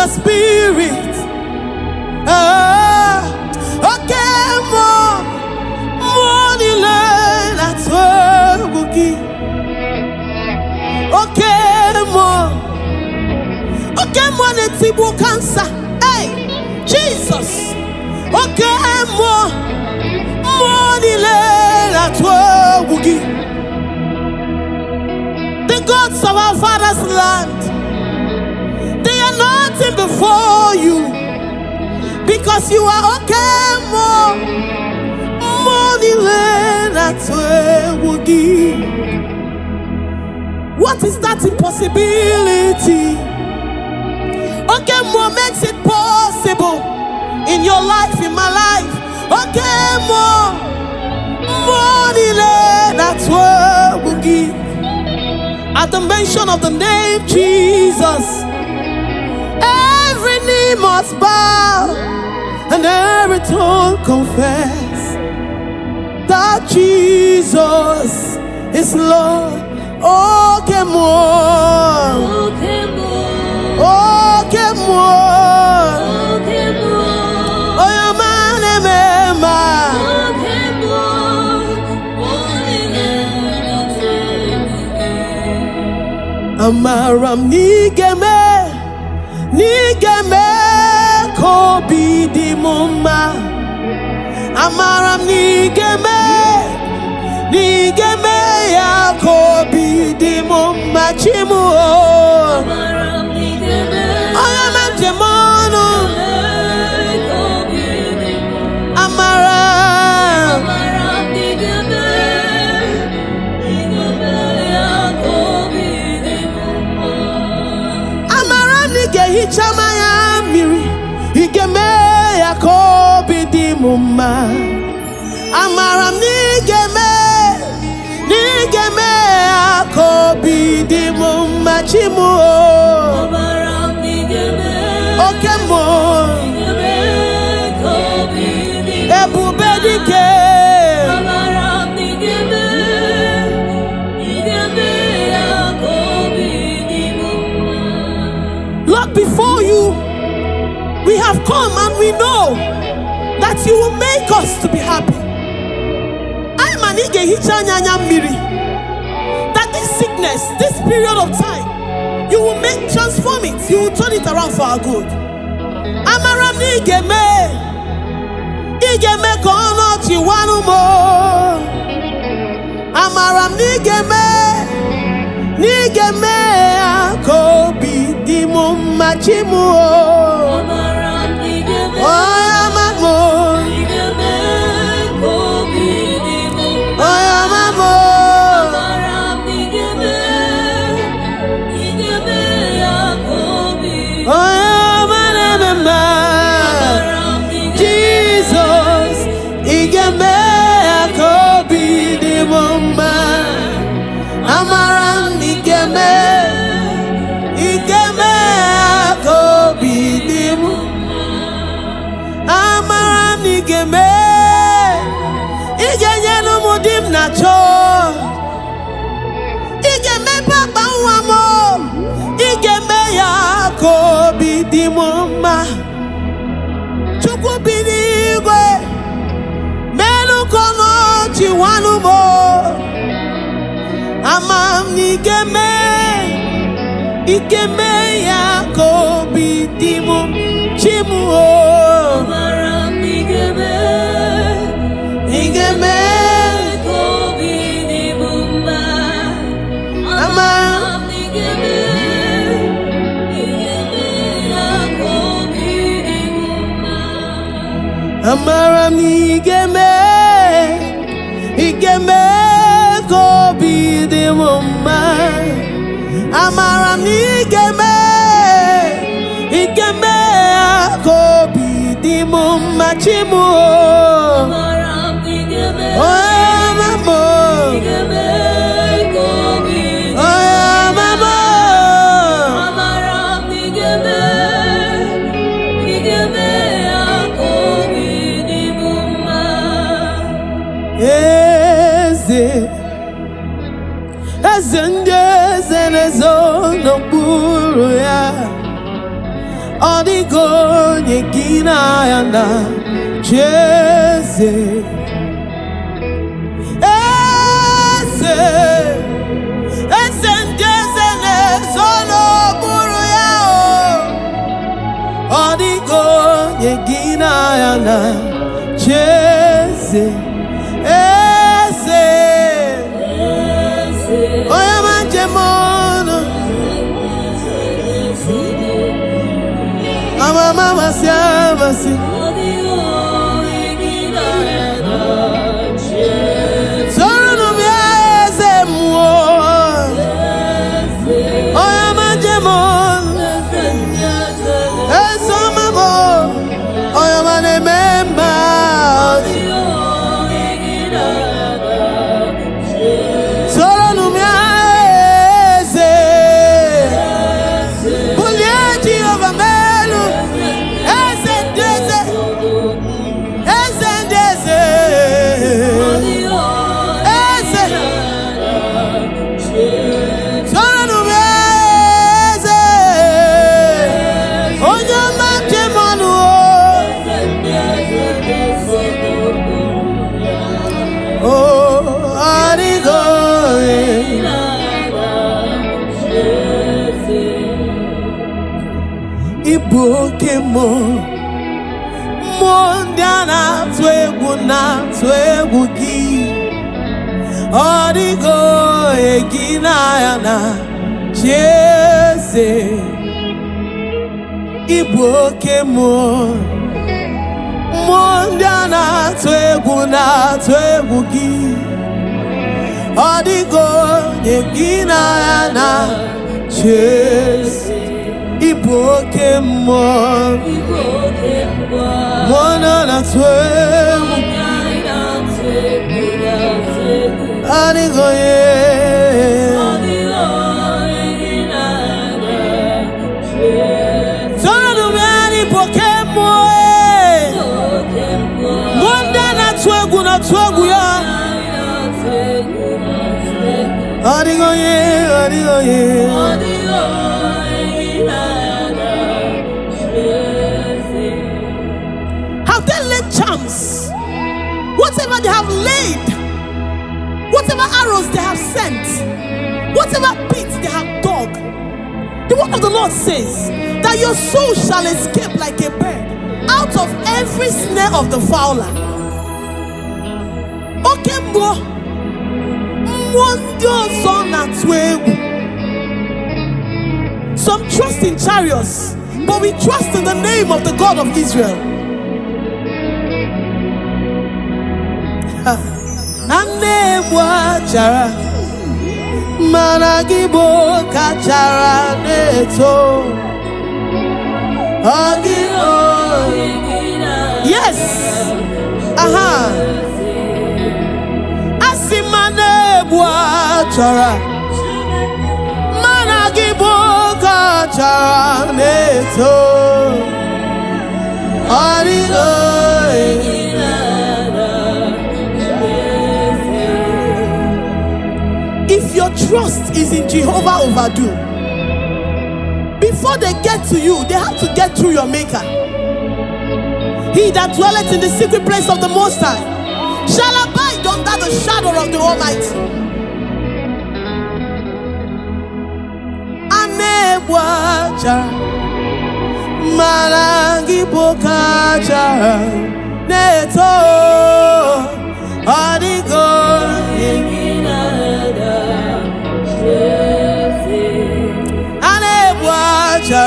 Spirit, Monie cancer, hey, Jesus, the gods of our father's land, they are nothing before you, because you are What is that impossibility? More makes it possible in your life, in my life. More that's what we'll give. At the mention of the name Jesus, every knee must bow and every tongue confess that Jesus is Lord. Amaram nigeme kobi di mumma. Amaram nigeme ya kobi di mumma chimu. Amaram nigeme Oyamam jemono Amaram nigeme ya kobi di mumma. Amaram nige hichama ya miri igeme ya kobi di mumma. Amaram nigeme ya kobi di mumma chimu. Amaram nigeme Okemo kobi di ebube dike. Amaram nigeme ya kobi di mumma. Lord, before you we have come and we know that you will make us to be happy. That this sickness, this period of time, you will transform it, you will turn it around for our good. Amaram nigeme kono chiwanu mo. Amaram nigeme akobi di mumma chimu. Amaram nigeme Oyamamo kobi di mumma. Oyamamo Amaram nigeme ya kobi. Oyamanema Amaram nigeme Jesus igeme akobi di mumma. Amaram nigeme akobi di mumma. Amaram nigeme igenyenu mudim nacho. Igeme papa wamo igeme ya kobi di mumma. Chukwu binigwe menu kono chiwanu mo. Amam nigeme ya kobi di mumma chimu. Amaram nigeme kobi di mumma. Amaram nigeme ya kobi di mumma. Amaram nigeme kobi di mumma. Amaram nigeme kobi di mumma chimu. Amaram nigeme Oyamamo kobi. Oyamamo Amaram nigeme ya kobi di mumma. Eze ndị eze na-ezo n'okpuru ya. Ọ dịghị onye gị na ya na Jeze. Eze ndị eze na-ezo n'okpuru ya. Ọ dịghị onye gị na ya na Jeze. Oyama jemono Amama siamasi Soro mieze muo Oyama jemono Esomamo Oyama nememba Eze iboke mo mondiana twegu gi odigo egina yana jese iboke mo mondiana twegu gi odigo egina yana jese iboke mo monana twegu odigo have they laid charms? Whatever they have laid, whatever arrows they have sent, whatever pits they have dug, the word of the Lord says that your soul shall escape like a bird out of every snare of the fowler. Okay, some trust in chariots, but we trust in the name of the God of Israel. Yes. If your trust is in Jehovah Overdo, before they get to you, they have to get through your maker. He that dwelleth in the secret place of the Most High shall abide under the shadow of the Almighty. Malangi bokaja neto adigo anebwaja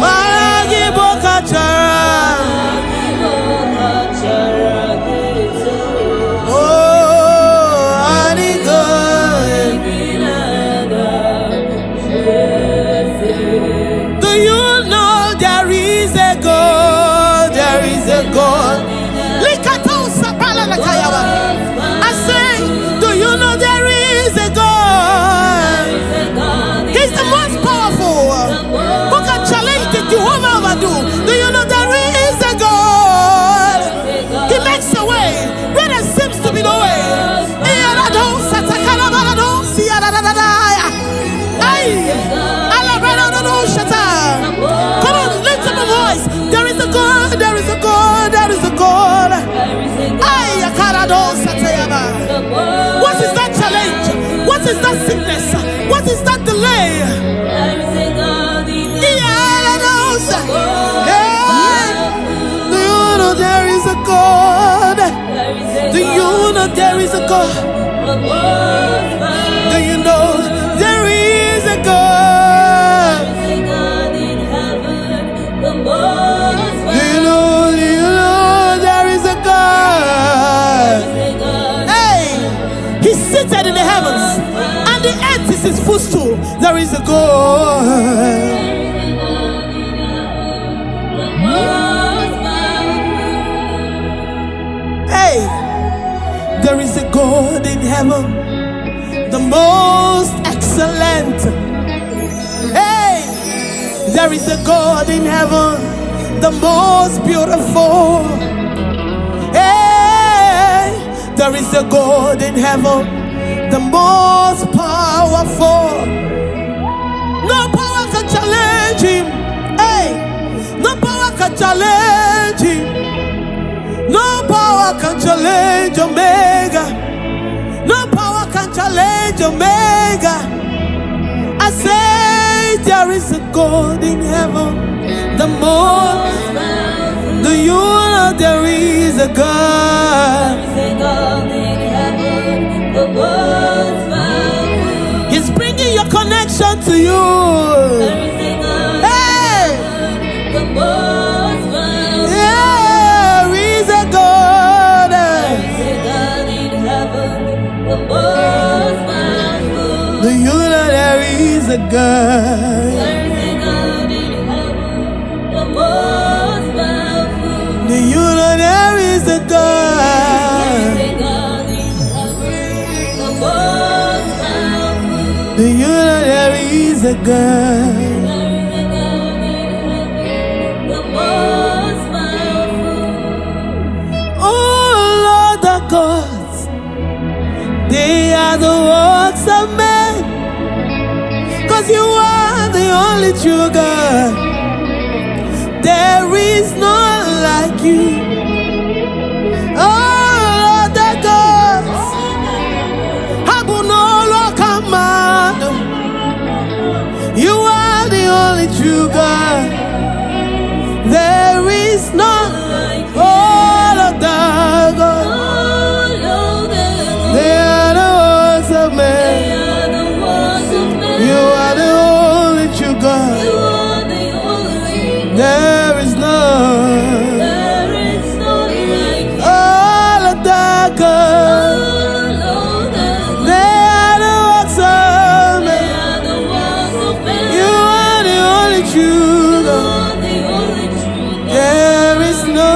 malangi bokaja What is that challenge? What is that sickness? What is that delay? Do you know there is a God? Do you know there is a God? Do you know there is a God? Do you know there is a God? He's seated in the heavens, and the earth is his footstool. There is a God. Hey, there is a God in heaven, the most excellent. Hey, there is a God in heaven, the most beautiful. There is a God in heaven, the most powerful. No power can challenge him. Hey, no power can challenge him. No power can challenge Omega. No power can challenge Omega. I say there is a God. God in heaven, the more do you know there is a God? He's bringing your connection to you. Hey! There is a God. Do you know there is a God? Do you know there is a God? Do you know there is a God? Oh Lord, the gods, they are the works of men, 'cause you are the only true God. There is none like you. Oh Lord, the gods, Lokogoma, you are the only true God. There is none. All of the gods, they are the works of men. You are the only true God. There is none. All of the gods, they are the works of men. You are the only true God. There is none.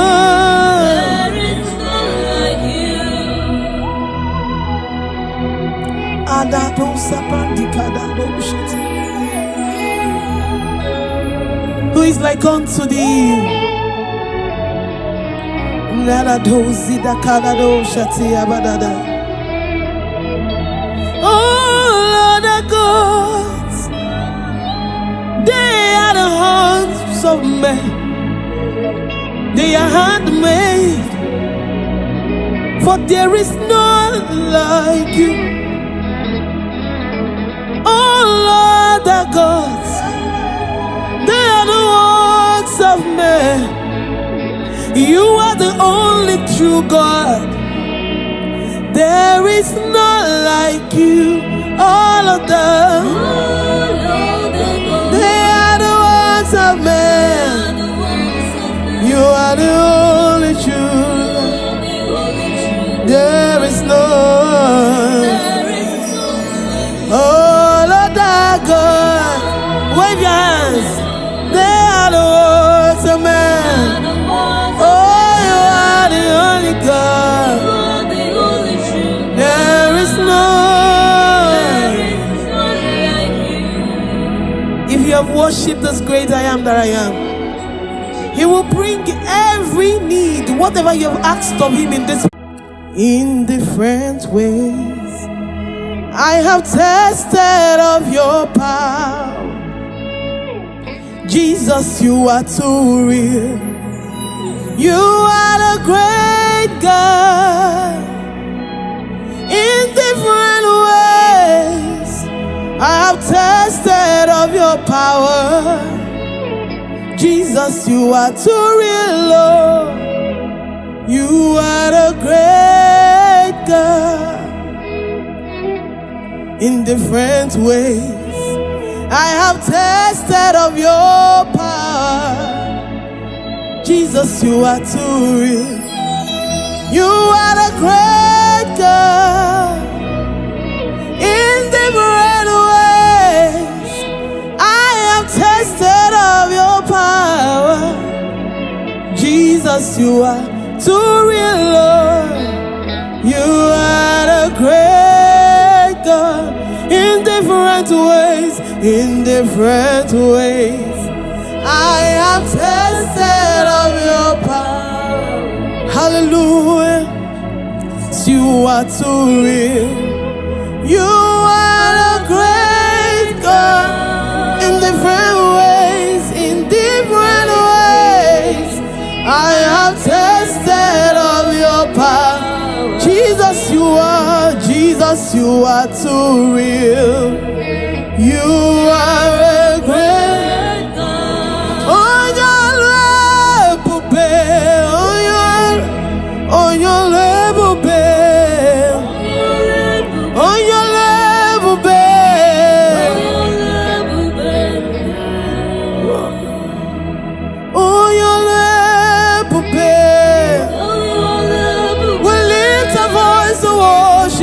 Who is like unto thee? Oh Lord, the gods, they are the hands of men. They are handmade, for there is none like you. Oh Lord, the gods, they are the works of men. You are the only true God. There is none like you. All of them, they are the works of men. You are the only true. There is none. All of the God, wave your hands. They are the works of men. Oh, you are the only God. There is none. If you have worshipped this great I am that I am, He will bring every need, whatever you have asked of Him in different ways. I have tested of your power. Jesus, you are too real. You are the great God. In different ways, I have tested of your power. Jesus, you are too real, Lord. You are the great God. In different ways, I have tested of your power. Jesus, you are too real. You are the great God. In different ways, I have tested of your power. Jesus, you are too real, Lord. You are the great God. In different ways, I have tested of your power. Hallelujah. You are too real. You are the great God. In different ways, I have tested of your power. Jesus, you are too real. You are a great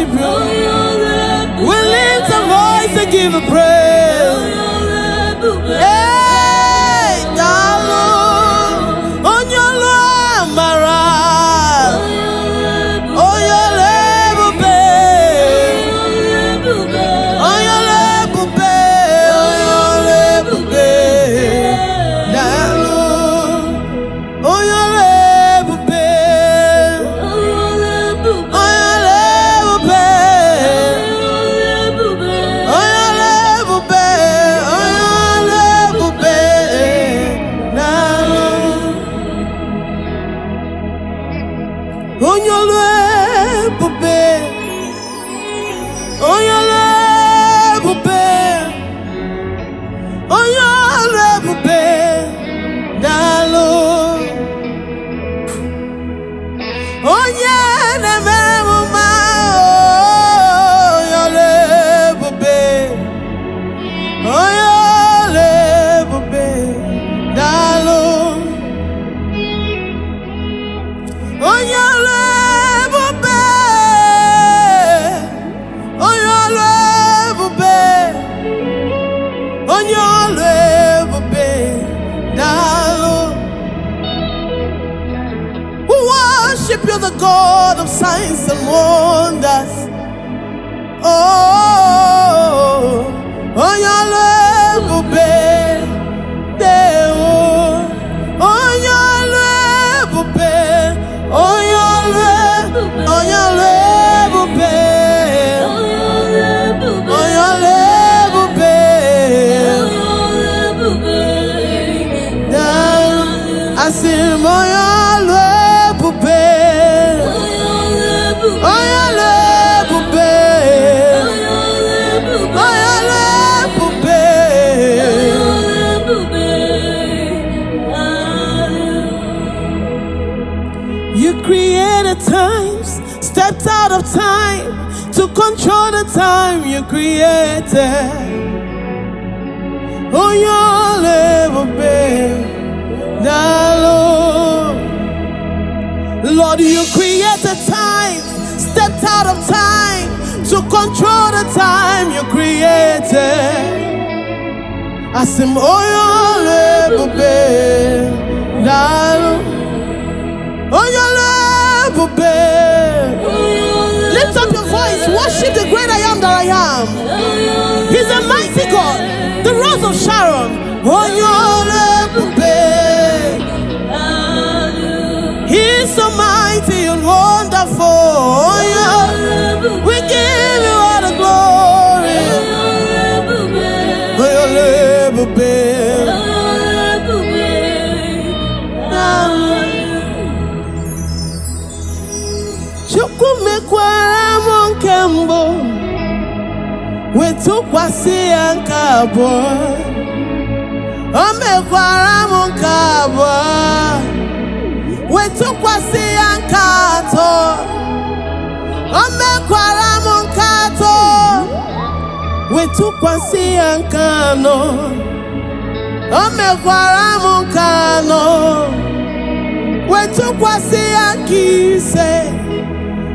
worship you. We lift a voice to give a praise. Hey, darling, on your Mara, oh your level babe, oh your level babe, oh your level babe, darling, oh your level babe, oh your level babe, oh your level babe, oh your level babe, darling, on your level babe, on your level babe, on your level babe, darling, on your level babe, on your level babe, darling, on your level babe, on your level babe, on your level babe, darling. We worship you, the God of signs and wonders. Oh, on your level babe, on your level babe, on your level babe, on your level babe, down. I sing on your level babe, on your level babe, on your level babe. You created times, stepped out of time to control the time you created. Oh, your level, babe, Lord, you created time, stepped out of time to control the time you created. I said, oh, your level, babe, oh, your level, babe. Lift up your voice, worship the great I am that I am. He's a mighty God, the Rose of Sharon. Oh, your level, babe. He's so mighty and wonderful. Oh, yeah. We give you all the glory. Oh, your level, babe. Chukumekwara monkembo, wetukwasi ankabo. Omekwara monkabo, wetukwasi ankato. Omekwara monkato, wetukwasi ankano. Omekwara monkano, wetukwasi ankise.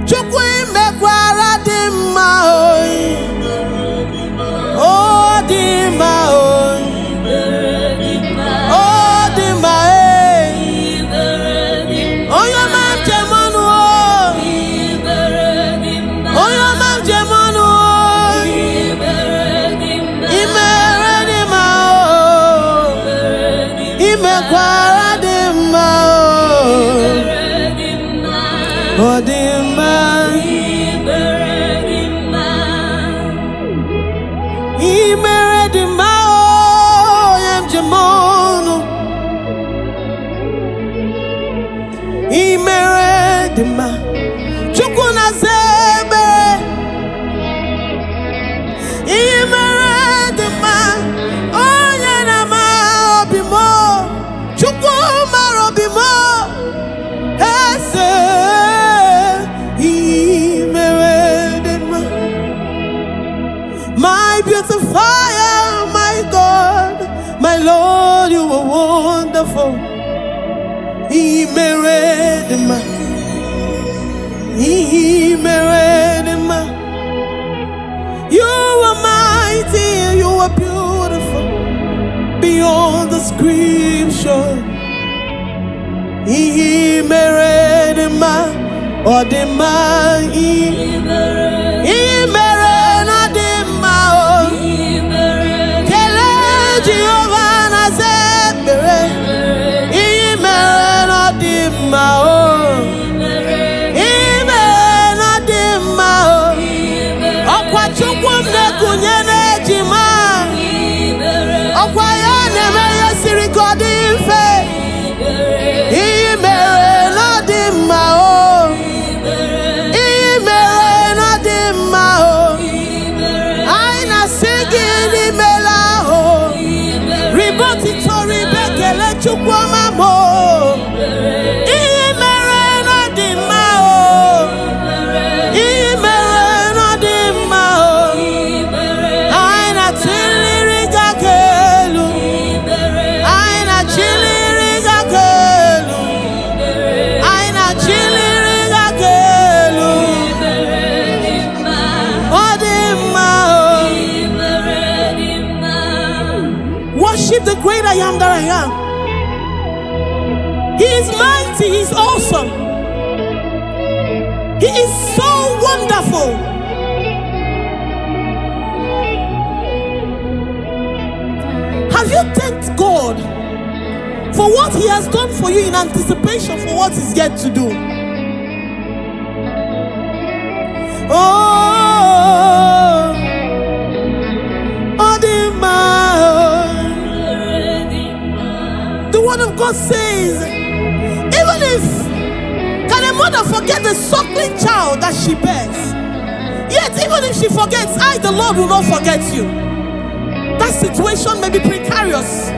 Chukwu imekwara dị mma oyi, oh dị mma oyi, oh dị mma eh. Onye ọma njem ọnụ oyi, onye ọma njem ọnụ oyi, imere dị mma oyi, imekwara dị mma oyi, oh dị mma. Chukuna zebe, imere dema, onye na ma obimo, Chukuma robimo, ese, imere dema. My beautifier, my God, my Lord, you are wonderful. Imere dema. He married him. are beautiful beyond description. He mere the man or the man. He mere not the man. Kele Jehovah na zebere. He mere not the man. He mere not the man. Okwa chukwu mne kunye nejima. Okwa ya neme yesiri kodi ife. He mere not the man. He mere not the man. Aina singing the melaho. Riboti to ribekele chukwu mamo. He mere not the man. He mere not the man. Aina chili rigakelu. Aina chili rigakelu. Aina chili rigakelu. Odima. Worship the great I am that I am. He is mighty, he is awesome. He is so wonderful. Have you thanked God for what he has done for you in anticipation for what he's yet to do? Oh, the word of God says, even if can a mother forget the suckling child that she bears, yet even if she forgets, I, the Lord, will not forget you. That situation may be precarious,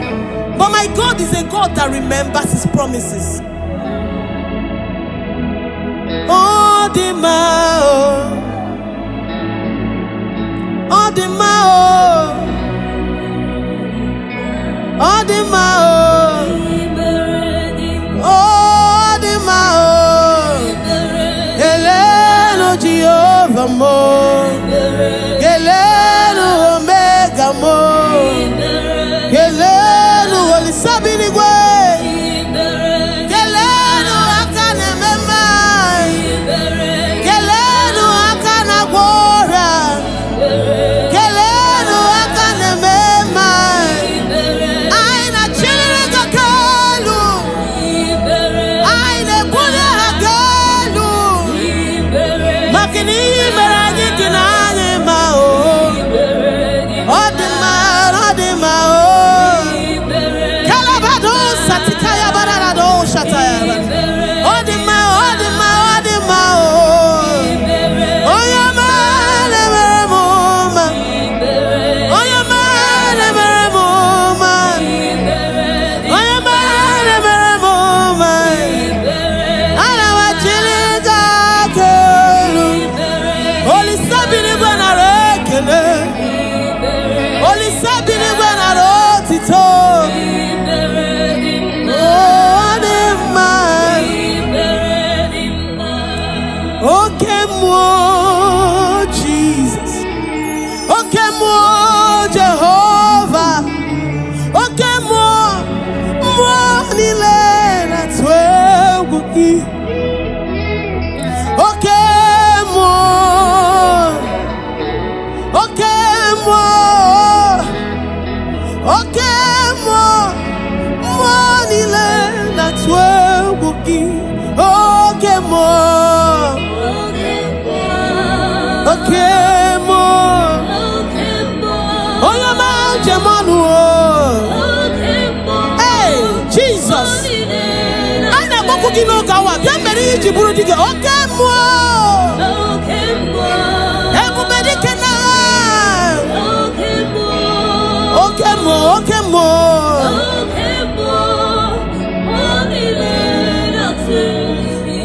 but my God is a God that remembers his promises. Oh, the mao. Oh, the mao. Oh, the mao. Oh, the mao. Heleno Jehovah mo. Heleno Omega mo. Heleno Olisabini gwe. Heleno akane memai. Heleno akana gwora. Heleno akane memai. Aina chiriga kalu. Aina kule hagalu. Makini meragi kinane mao. Odima, odima o. Kalabado satikaya barado shataya. Odima, odima, odima o. Oyama lebere moma. Oyama lebere moma. Oyama lebere moma. Alawa chiliga kelu. Oli sabini bana rekele. Oli sabini bana rotito. Okay, more Jesus. Okay, more Jehovah. Okay, more Nilena Tweguki. Okay, more. Okay, more. Okay, more Nilena Tweguki. Okay, more. Okay, more. Oh, your man, Jamanu. Hey, Jesus. I never could give no gawa. Get me to Burundi. Okay, more. Everybody can now. Okay, more. Okay, more.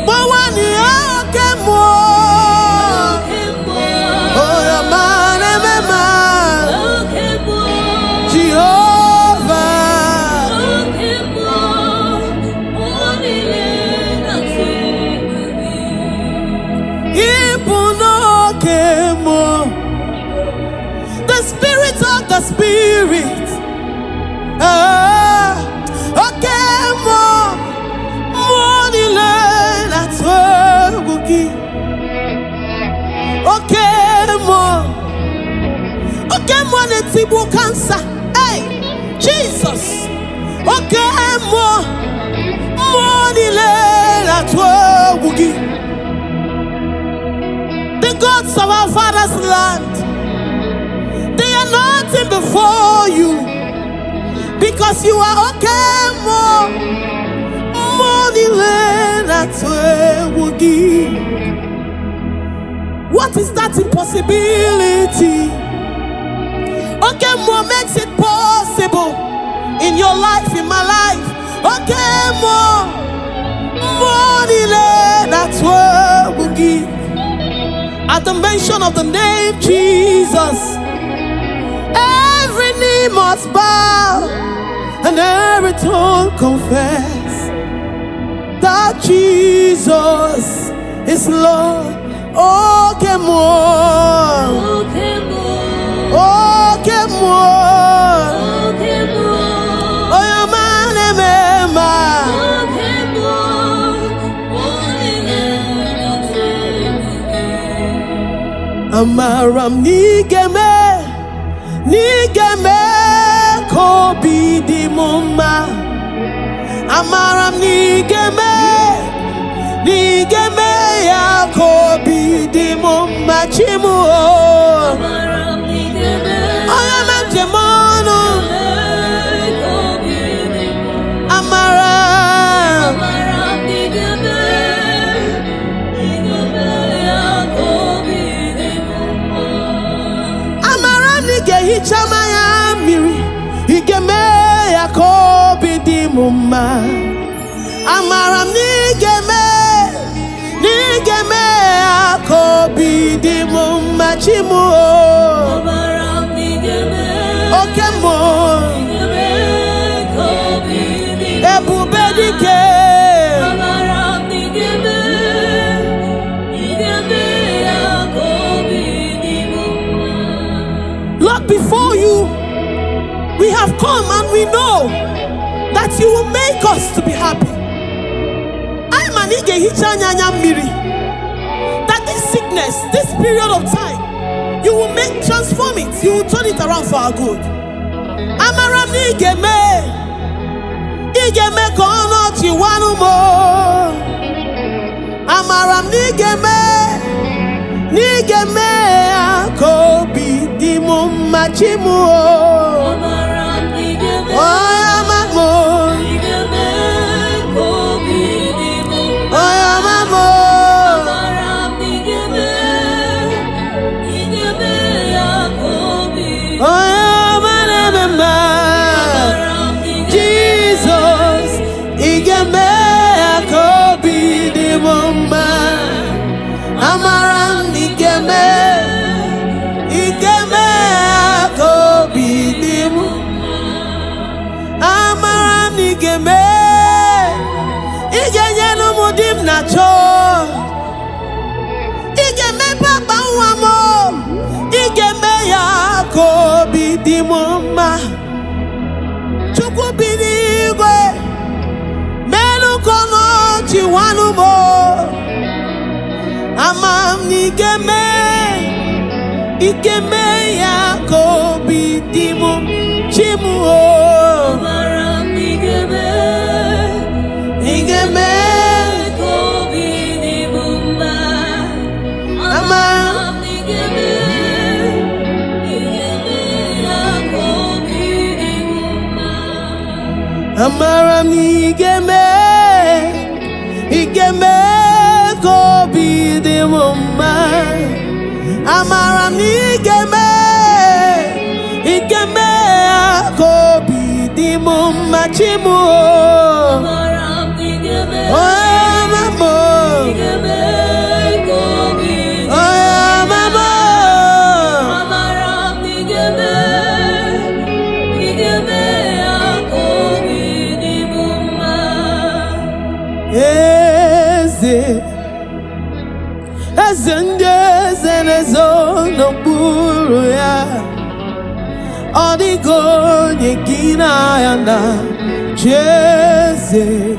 But one year, okay, more. Oh, your man, Jehovah. He the Spirit. Okay, more nile atwegugi. Okay, more netibu cancer. Hey, Jesus. Okay, more nile atwegugi. The gods of our father's land, they are nothing before you, because you are okay, more nile atwegugi. What is that impossibility? Okay, more makes it possible in your life, in my life. Okay, more nile atwegugi. At the mention of the name Jesus, every knee must bow and every tongue confess that Jesus is Lord. Okay, more. Okay, more. Okay, more. Okay, more. Oh, your man, okay, more. Amaram nigeme kobi di mumma. Amaram nigeme ya kobi di mumma chimu. Amaram nigeme ayaman jemono. Amaram nigeme ya kobi di mumma. Amaram nige hichama ya miri igeme ya kobi di mumma. Amaram nigeme akobi di mumma chimu. Amaram nigeme okemo ebube dike. Amaram nigeme akobi di mumma. Lord, before you we have come and we know that you will make us to be happy. That this sickness, this period of time, you will transform it, you will turn it around for our good. Amaram nigeme kono chiwanu mo. Amaram nigeme akobi di mumma chimu. Amaram nigeme papa wamo igeme ya kobi di mumma. Chukwu binigwe melu kono chiwanu mo. Amam nigeme ya kobi di mumma chimu. Amaram nigeme kobi di mumma. Amaram nigeme kobi di mumma. Amaram nigeme kobi di mumma. Amaram nigeme kobi di mumma chimu. Amaram nigeme kobi. Amaram nigeme kobi di mumma. Eze ndị eze n'ezo n'okpuru ya. Odigo Yegina Yana Jeze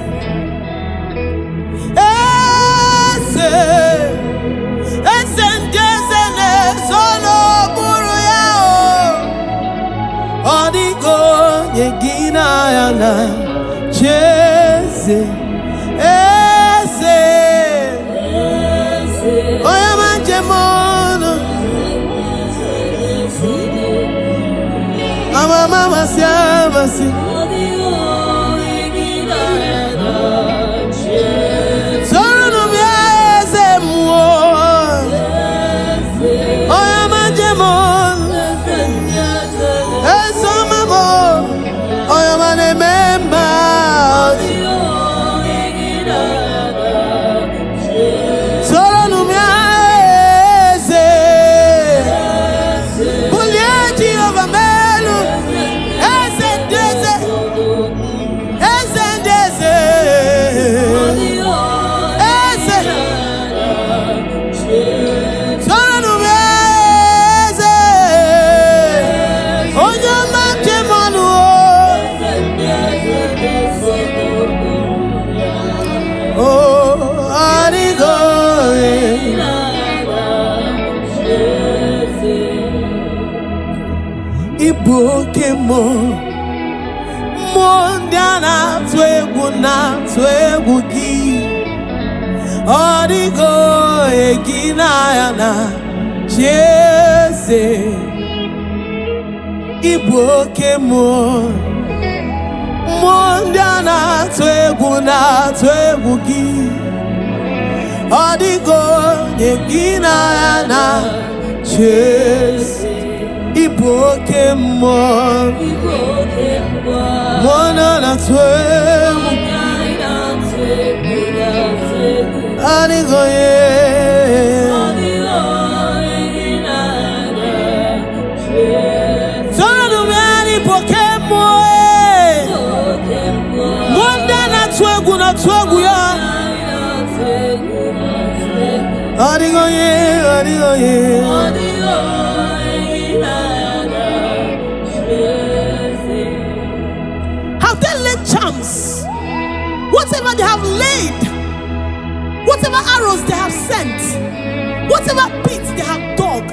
Odigo Yegina Yana Jeze Oyama Jemono Mama Siamasi Soronu Biase Mo Oyama Jemono Esomamo Oyama Nememba Soronu Biase Bulieji over Melu Ezendeze Soronu Biase Oyama Jemono Oh, Arigo Ibu Kemo Mondiana Twegu Gi Arigo Egina Yana Jeze Ibu Kemo Mondiana Twegu Gi Adigo Yegina Yana Jeze Iboke Mon Monana Twegu Adigo Ye Soronu Miani Pokemon Mondana Twegu na Twegu ya Adigo ye Have they laid charms? Whatever they have laid, whatever arrows they have sent, whatever pits they have dug,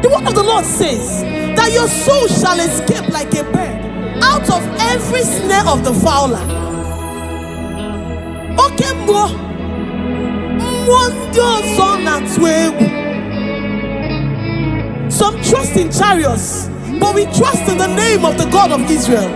the word of the Lord says that your soul shall escape like a bird out of every snare of the fowler. Okay, some trust in chariots, but we trust in the name of the God of Israel.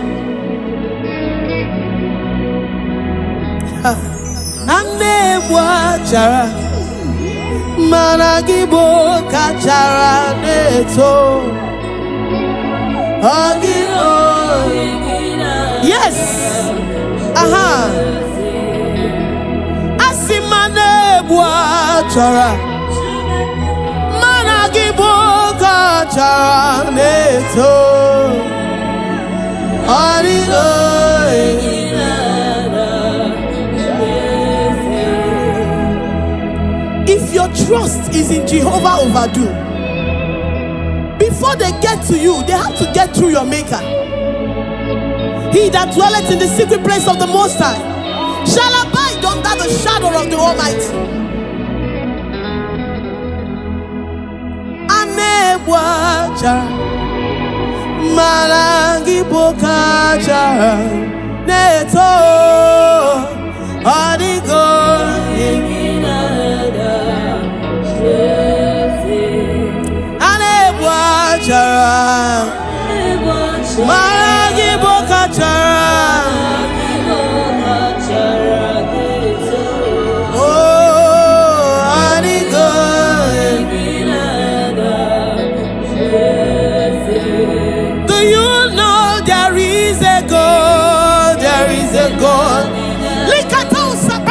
Yes. Chara Managibo Chara Neto If your trust is in Jehovah Overdue, before they get to you, they have to get through your maker. He that dwelleth in the secret place of the Most High shall abide under the shadow of the Almighty. Wacha Malangi Bokacha Neto Adigo Ane Wacha Malangi Bokacha God. Likatosa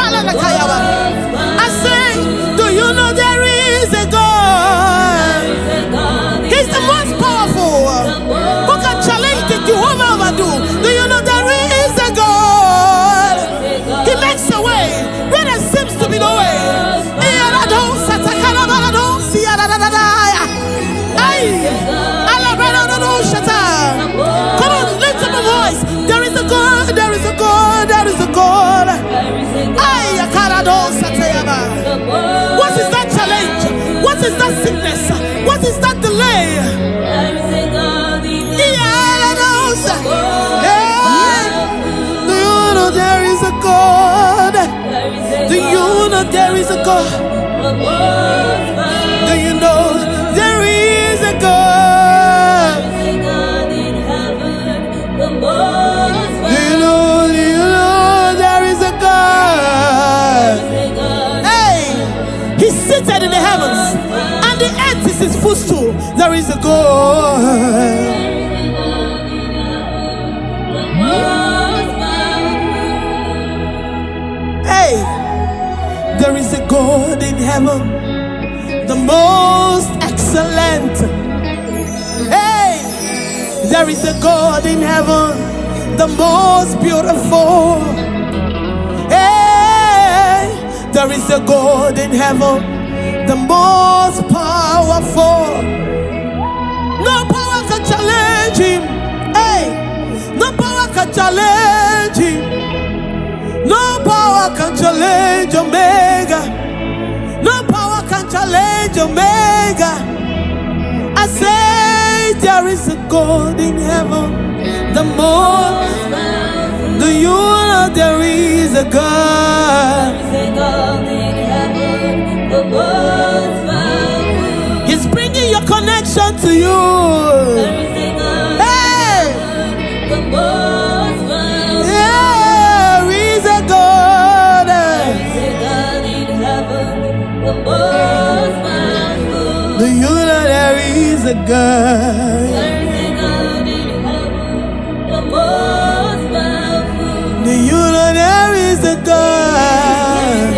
What is that challenge? What is that sickness? What is that delay? Do you know there is a God? Do you know there is a God? Do you know there is a God? Do you know there is a God? Hey, He's seated in the heavens, and the earth is His footstool. There is a God. Hey, there is a God in heaven, the most excellent. Hey, there is a God in heaven, the most beautiful. Hey, there is a God in heaven, the most powerful. No power can challenge Him. Hey, no power can challenge Him. No power can challenge Omega. No power can challenge Omega. I say there is a God in heaven, the most. Do you know there is a God? He's bringing your connection to you. Hey! There is a God. Do you know there is a God? Do you know there is a God?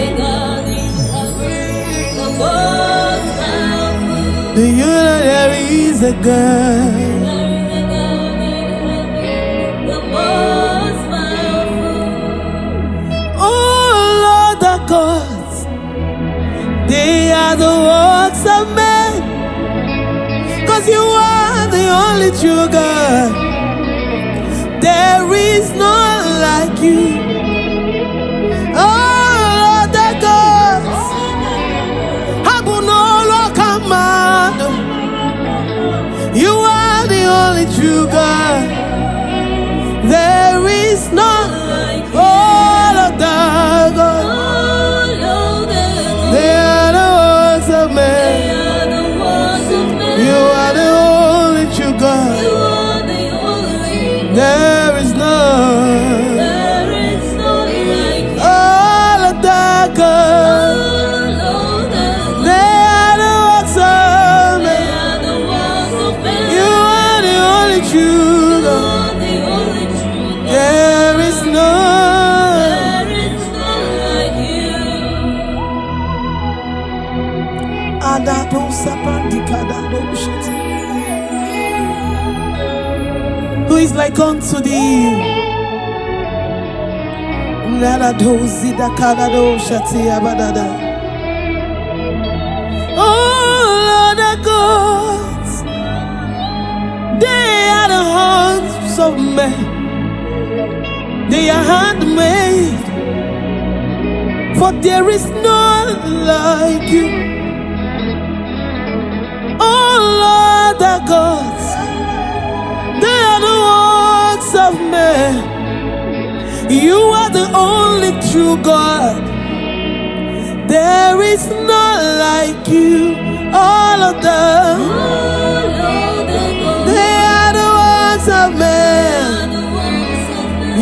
Do you know there is a God? Oh Lord, the gods, they are the works of men, 'cause you are the only true God. There is none like you. Oh Lord, the gods, Habunolo command. You are the only true God. There is none like you. All of the gods, they are the works of men. You are the only true God. There is none. All of the gods, they are the works of men. You are the only true God. There is none. Who is like unto thee? Oh Lord, the gods, they are the hands of men. They are handmade, for there is none like you. Oh Lord, the gods, they are the works of men. You are the only true God. There is none like you. All of them, they are the works of men.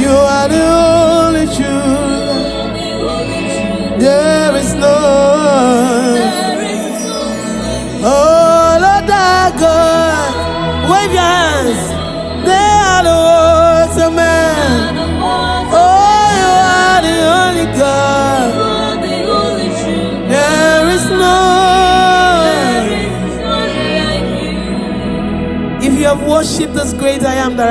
You are the only true God. There is none. All of the God, wave your hands. They are the works of men. Oh, you are the only God. There is none. If you have worshipped this great I am that